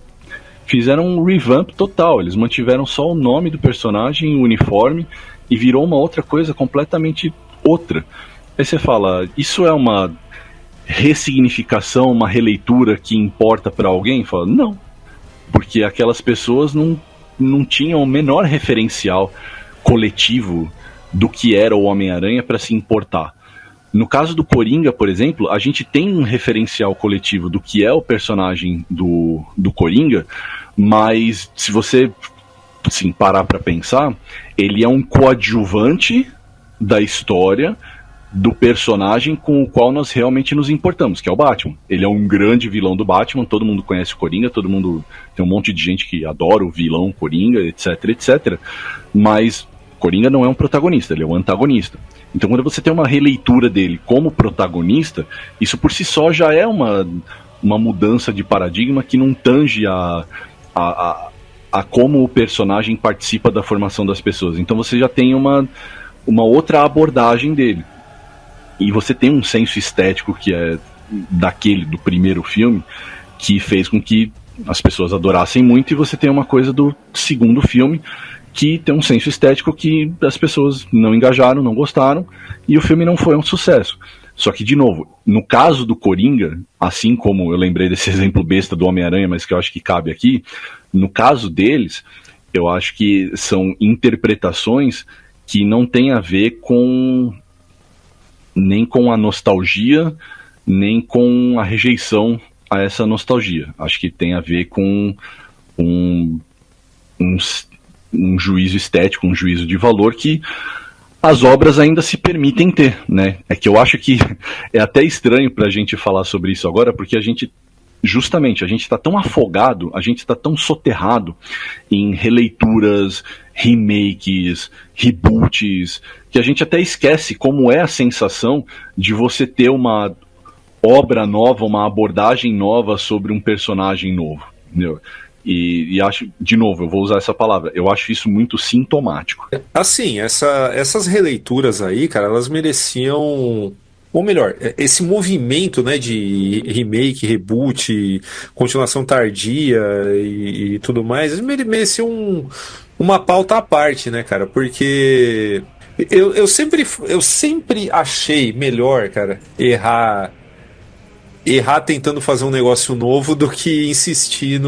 fizeram um revamp total, eles mantiveram só o nome do personagem, o uniforme, e virou uma outra coisa completamente outra. Aí você fala, isso é uma ressignificação, uma releitura que importa para alguém? Fala, não, porque aquelas pessoas não tinham o menor referencial coletivo do que era o Homem-Aranha para se importar. No caso do Coringa, por exemplo, a gente tem um referencial coletivo do que é o personagem do Coringa, mas se você assim, parar para pensar, ele é um coadjuvante da história do personagem com o qual nós realmente nos importamos, que é o Batman. Ele é um grande vilão do Batman, todo mundo conhece o Coringa, todo mundo tem um monte de gente que adora o vilão Coringa, etc, etc. Mas Coringa não é um protagonista, ele é um antagonista. Então quando você tem uma releitura dele como protagonista, isso por si só já é uma mudança de paradigma que não tange a como o personagem participa da formação das pessoas. Então você já tem uma outra abordagem dele. E você tem um senso estético que é do primeiro filme, que fez com que as pessoas adorassem muito, e você tem uma coisa do segundo filme, que tem um senso estético que as pessoas não engajaram, não gostaram, e o filme não foi um sucesso. Só que, de novo, no caso do Coringa, assim como eu lembrei desse exemplo besta do Homem-Aranha, mas que eu acho que cabe aqui, no caso deles, eu acho que são interpretações que não têm a ver nem com a nostalgia, nem com a rejeição a essa nostalgia. Acho que tem a ver com um juízo estético, um juízo de valor que as obras ainda se permitem ter, né? É que eu acho que é até estranho pra gente falar sobre isso agora, porque a gente está tão afogado, a gente está tão soterrado em releituras, remakes, reboots, que a gente até esquece como é a sensação de você ter uma obra nova, uma abordagem nova sobre um personagem novo, entendeu? E acho, de novo, eu vou usar essa palavra, eu acho isso muito sintomático. Assim, essas releituras aí, cara, elas mereciam. Ou melhor, esse movimento, né, de remake, reboot, continuação tardia e tudo mais, merecia uma pauta à parte, né, cara? Porque eu sempre achei melhor, cara, errar tentando fazer um negócio novo do que insistir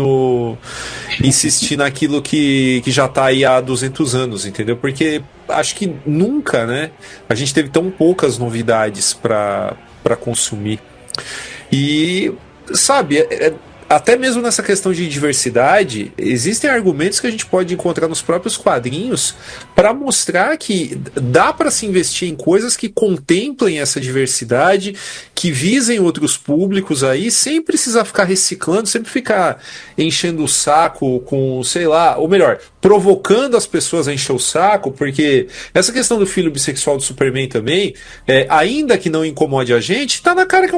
naquilo que já tá aí há 200 anos, entendeu? Porque acho que nunca, né, a gente teve tão poucas novidades para consumir. E, sabe, até mesmo nessa questão de diversidade, existem argumentos que a gente pode encontrar nos próprios quadrinhos para mostrar que dá para se investir em coisas que contemplem essa diversidade, que visem outros públicos aí, sem precisar ficar reciclando, sempre ficar enchendo o saco com, sei lá, ou melhor, provocando as pessoas a encher o saco, porque essa questão do filho bissexual do Superman também, ainda que não incomode a gente, tá na cara que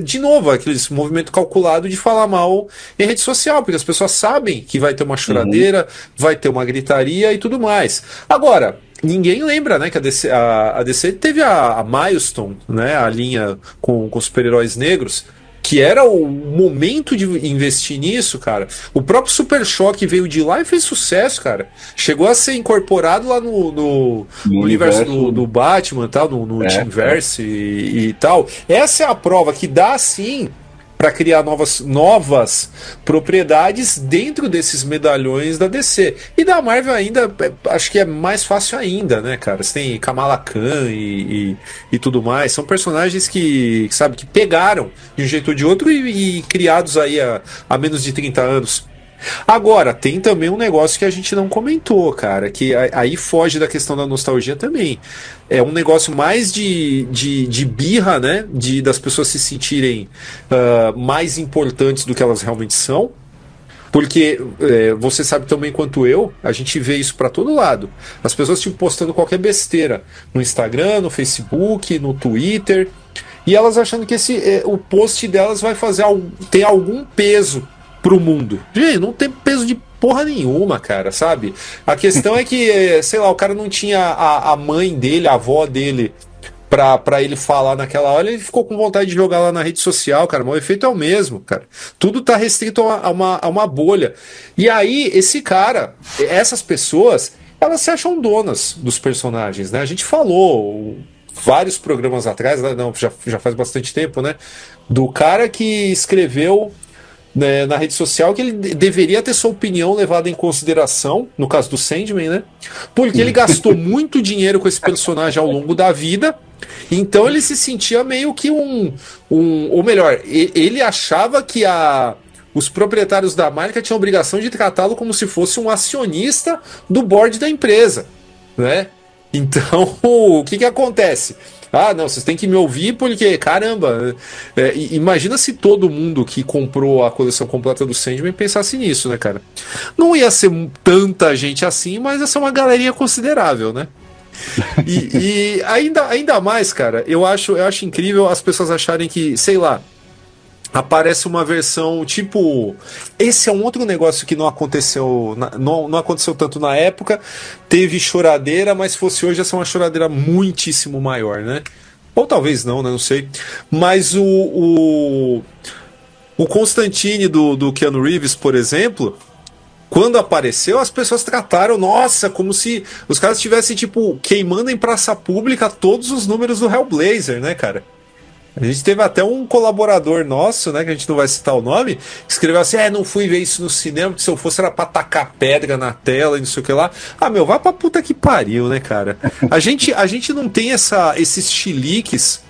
de novo, aquele movimento calculado de falar mal em rede social, porque as pessoas sabem que vai ter uma choradeira, vai ter uma gritaria e tudo mais. Agora, ninguém lembra, né, que a DC teve a Milestone, né, a linha com super-heróis negros, que era o momento de investir nisso, cara. O próprio Super Choque veio de lá e fez sucesso, cara. Chegou a ser incorporado lá no universo do Batman, tal, no Teamverse e tal. Essa é a prova que dá, sim, para criar novas propriedades dentro desses medalhões da DC. E da Marvel ainda, acho que é mais fácil ainda, né, cara? Você tem Kamala Khan e tudo mais. São personagens que pegaram de um jeito ou de outro e criados aí há menos de 30 anos. Agora, tem também um negócio que a gente não comentou, cara, que aí foge da questão da nostalgia também. É um negócio mais de birra, né? Das pessoas se sentirem mais importantes do que elas realmente são. Porque você sabe tão bem quanto eu, a gente vê isso pra todo lado. As pessoas tipo, postando qualquer besteira no Instagram, no Facebook, no Twitter, e elas achando que o post delas vai ter algum peso pro mundo. Gente, não tem peso de porra nenhuma, cara, sabe? A questão é que, sei lá, o cara não tinha a mãe dele, a avó dele pra ele falar naquela hora, ele ficou com vontade de jogar lá na rede social, cara, mas o efeito é o mesmo, cara. Tudo tá restrito a uma bolha. E aí, essas pessoas, elas se acham donas dos personagens, né? A gente falou vários programas atrás, não, já faz bastante tempo, né? Do cara que escreveu na rede social que ele deveria ter sua opinião levada em consideração, no caso do Sandman, né? Porque ele gastou muito dinheiro com esse personagem ao longo da vida, então ele se sentia meio que ou melhor, ele achava que os proprietários da marca tinham a obrigação de tratá-lo como se fosse um acionista do board da empresa, né? Então, o que acontece? Ah, não, vocês têm que me ouvir porque, caramba, imagina se todo mundo que comprou a coleção completa do Sandman pensasse nisso, né, cara? Não ia ser tanta gente assim, mas ia ser uma galerinha considerável, né? E ainda mais, cara, eu acho incrível as pessoas acharem que, sei lá, aparece uma versão tipo. Esse é um outro negócio que não aconteceu. Não aconteceu tanto na época. Teve choradeira, mas se fosse hoje ia ser uma choradeira muitíssimo maior, né? Ou talvez não, né? Não sei. Mas o Constantine do Keanu Reeves, por exemplo, quando apareceu, as pessoas trataram, nossa, como se os caras estivessem, tipo, queimando em praça pública todos os números do Hellblazer, né, cara? A gente teve até um colaborador nosso, né, que a gente não vai citar o nome, que escreveu assim, não fui ver isso no cinema, porque se eu fosse era pra tacar pedra na tela e não sei o que lá. Ah, meu, vai pra puta que pariu, né, cara? A gente não tem esses chiliques,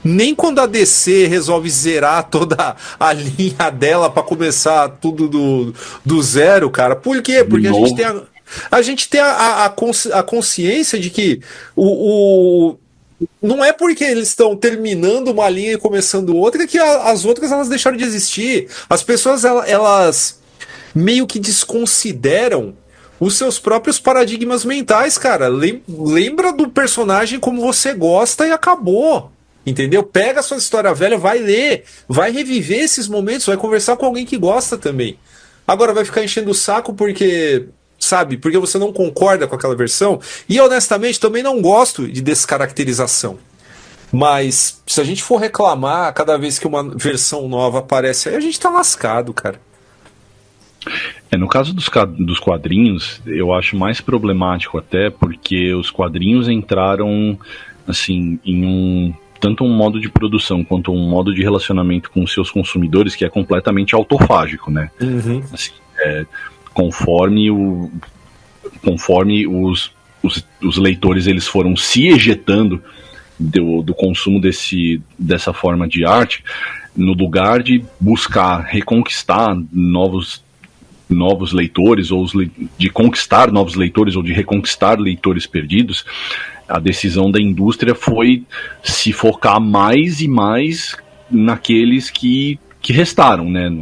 nem quando a DC resolve zerar toda a linha dela pra começar tudo do zero, cara. Por quê? Porque a gente tem a consciência de que não é porque eles estão terminando uma linha e começando outra que as outras elas deixaram de existir. As pessoas elas meio que desconsideram os seus próprios paradigmas mentais, cara. Lembra do personagem como você gosta e acabou. Entendeu? Pega a sua história velha, vai ler, vai reviver esses momentos, vai conversar com alguém que gosta também. Agora vai ficar enchendo o saco porque você não concorda com aquela versão. E honestamente também não gosto de descaracterização. Mas se a gente for reclamar cada vez que uma versão nova aparece, aí a gente tá lascado, cara. No caso dos quadrinhos, eu acho mais problemático até porque os quadrinhos entraram assim em tanto um modo de produção quanto um modo de relacionamento com seus consumidores que é completamente autofágico, né? Uhum. Assim, conforme os leitores eles foram se ejetando do consumo dessa forma de arte, no lugar de buscar reconquistar novos leitores, ou de conquistar novos leitores, ou de reconquistar leitores perdidos, a decisão da indústria foi se focar mais e mais naqueles que restaram, né?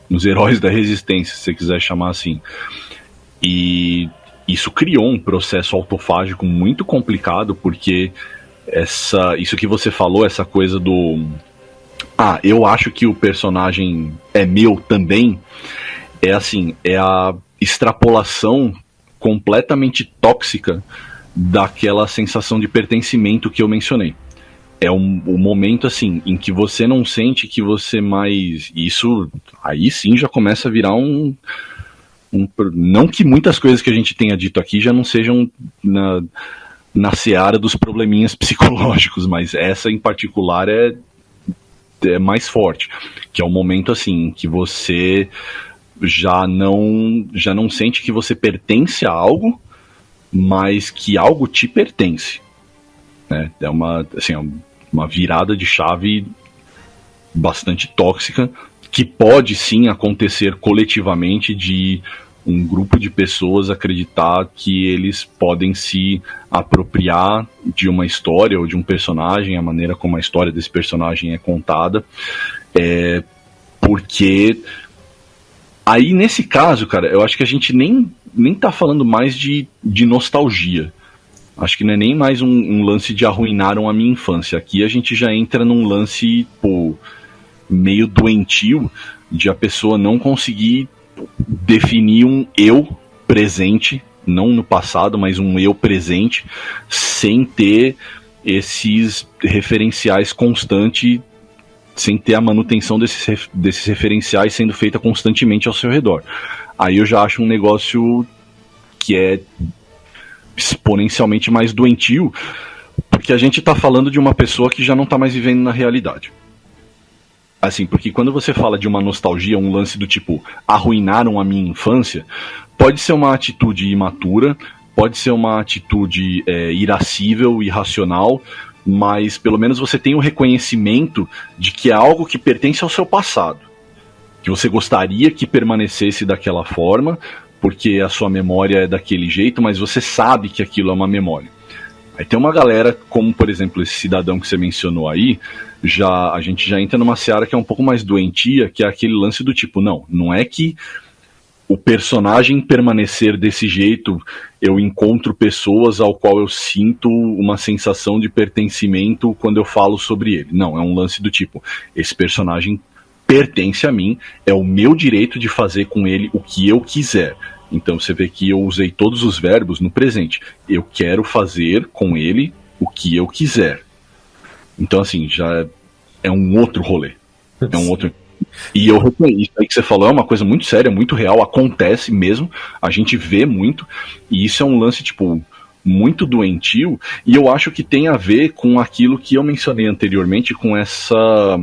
Nos heróis da resistência, se você quiser chamar assim. E isso criou um processo autofágico muito complicado, porque isso que você falou, essa coisa do eu acho que o personagem é meu também, é a extrapolação completamente tóxica daquela sensação de pertencimento que eu mencionei. É o momento, assim, em que você não sente que você mais... Isso, aí sim, já começa a virar não que muitas coisas que a gente tenha dito aqui já não sejam na seara dos probleminhas psicológicos, mas essa em particular é mais forte, que é o momento, assim, que você já não sente que você pertence a algo, mas que algo te pertence, né? É uma virada de chave bastante tóxica, que pode sim acontecer coletivamente, de um grupo de pessoas acreditar que eles podem se apropriar de uma história ou de um personagem, a maneira como a história desse personagem é contada, porque aí nesse caso, cara, eu acho que a gente nem tá falando mais de nostalgia. Acho que não é nem mais um lance de arruinaram a minha infância. Aqui a gente já entra num lance, meio doentio, de a pessoa não conseguir definir um eu presente, não no passado, mas um eu presente, sem ter esses referenciais constantes, sem ter a manutenção desses referenciais sendo feita constantemente ao seu redor. Aí eu já acho um negócio que é exponencialmente mais doentio, porque a gente tá falando de uma pessoa que já não tá mais vivendo na realidade. Assim, porque quando você fala de uma nostalgia, um lance do tipo, arruinaram a minha infância, pode ser uma atitude imatura, pode ser uma atitude irascível, irracional, mas pelo menos você tem o reconhecimento de que é algo que pertence ao seu passado, que você gostaria que permanecesse daquela forma, porque a sua memória é daquele jeito, mas você sabe que aquilo é uma memória. Aí tem uma galera, como por exemplo esse cidadão que você mencionou aí, a gente já entra numa seara que é um pouco mais doentia, que é aquele lance do tipo, não é que o personagem permanecer desse jeito, eu encontro pessoas ao qual eu sinto uma sensação de pertencimento quando eu falo sobre ele. Não, é um lance do tipo, esse personagem pertence a mim, é o meu direito de fazer com ele o que eu quiser. Então você vê que eu usei todos os verbos no presente. Eu quero fazer com ele o que eu quiser. Então, assim, já é um outro rolê. É um outro... E eu reconheço, isso aí que você falou é uma coisa muito séria, muito real, acontece mesmo, a gente vê muito, e isso é um lance, tipo, muito doentio, e eu acho que tem a ver com aquilo que eu mencionei anteriormente, com essa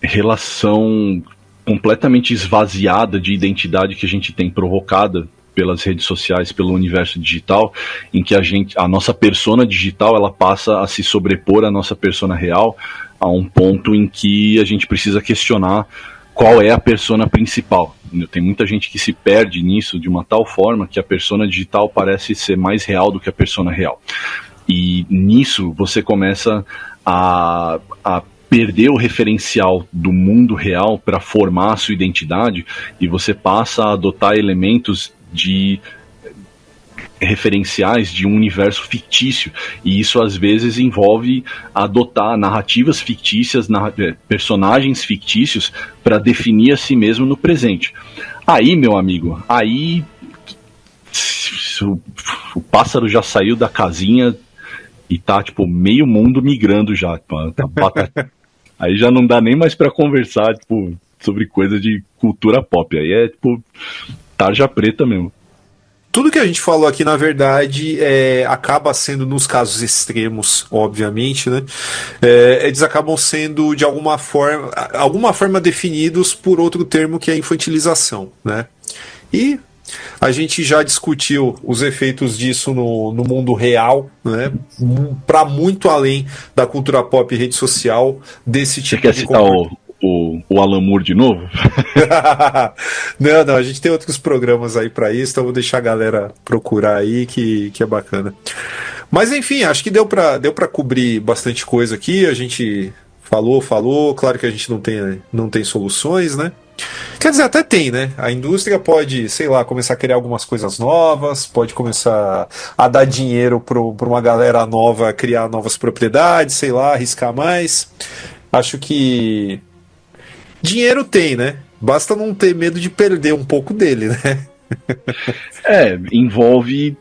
relação completamente esvaziada de identidade que a gente tem provocada pelas redes sociais, pelo universo digital, em que a nossa persona digital, ela passa a se sobrepor à nossa persona real, a um ponto em que a gente precisa questionar qual é a persona principal. Tem muita gente que se perde nisso de uma tal forma que a persona digital parece ser mais real do que a persona real. E nisso você começa a perder o referencial do mundo real para formar a sua identidade, e você passa a adotar elementos de referenciais de um universo fictício, e isso às vezes envolve adotar narrativas fictícias, personagens fictícios para definir a si mesmo no presente. Aí, meu amigo, o pássaro já saiu da casinha e tá tipo meio mundo migrando já, aí já não dá nem mais para conversar tipo sobre coisa de cultura pop, aí é tipo tarja preta mesmo. Tudo que a gente falou aqui, na verdade, acaba sendo, nos casos extremos, obviamente, né? Eles acabam sendo, de alguma forma definidos por outro termo, que é a infantilização, né? E a gente já discutiu os efeitos disso no mundo real, né? Para muito além da cultura pop e rede social, desse tipo de comportamento. O Alan Moore de novo? Não, a gente tem outros programas aí pra isso, então vou deixar a galera procurar aí, que é bacana. Mas enfim, acho que deu pra cobrir bastante coisa aqui, a gente falou, claro que a gente não tem soluções, né? Quer dizer, até tem, né? A indústria pode, sei lá, começar a criar algumas coisas novas, pode começar a dar dinheiro para uma galera nova criar novas propriedades, sei lá, arriscar mais. Acho que dinheiro tem, né? Basta não ter medo de perder um pouco dele, né? Envolve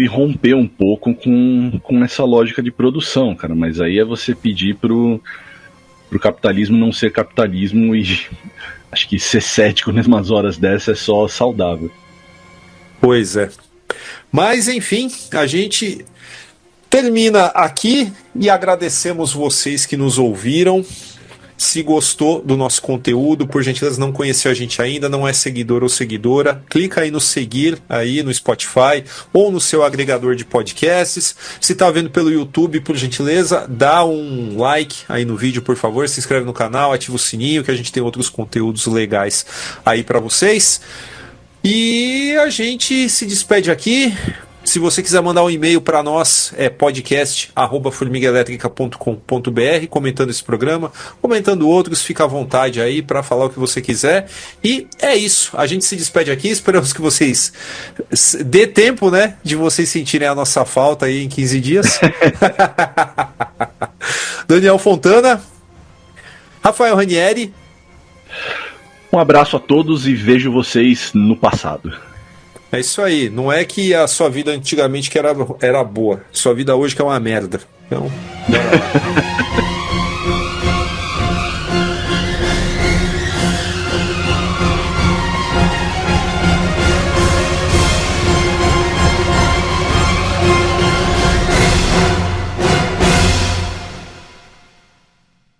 romper um pouco com essa lógica de produção, cara. Mas aí é você pedir pro capitalismo não ser capitalismo e acho que ser cético nas horas dessas é só saudável. Pois é. Mas, enfim, a gente termina aqui e agradecemos vocês que nos ouviram. Se gostou do nosso conteúdo, por gentileza, não conheceu a gente ainda, não é seguidor ou seguidora, clica aí no seguir aí no Spotify ou no seu agregador de podcasts. Se está vendo pelo YouTube, por gentileza, dá um like aí no vídeo, por favor, se inscreve no canal, ativa o sininho, que a gente tem outros conteúdos legais aí para vocês. E a gente se despede aqui. Se você quiser mandar um e-mail para nós, é podcast@formigaelétrica.com.br, comentando esse programa, comentando outros, fica à vontade aí para falar o que você quiser. E é isso, a gente se despede aqui, esperamos que vocês dê tempo, né, de vocês sentirem a nossa falta aí em 15 dias. Daniel Fontana, Rafael Ranieri. Um abraço a todos e vejo vocês no passado. É isso aí, não é que a sua vida antigamente que era boa, sua vida hoje que é uma merda. Então, bora lá.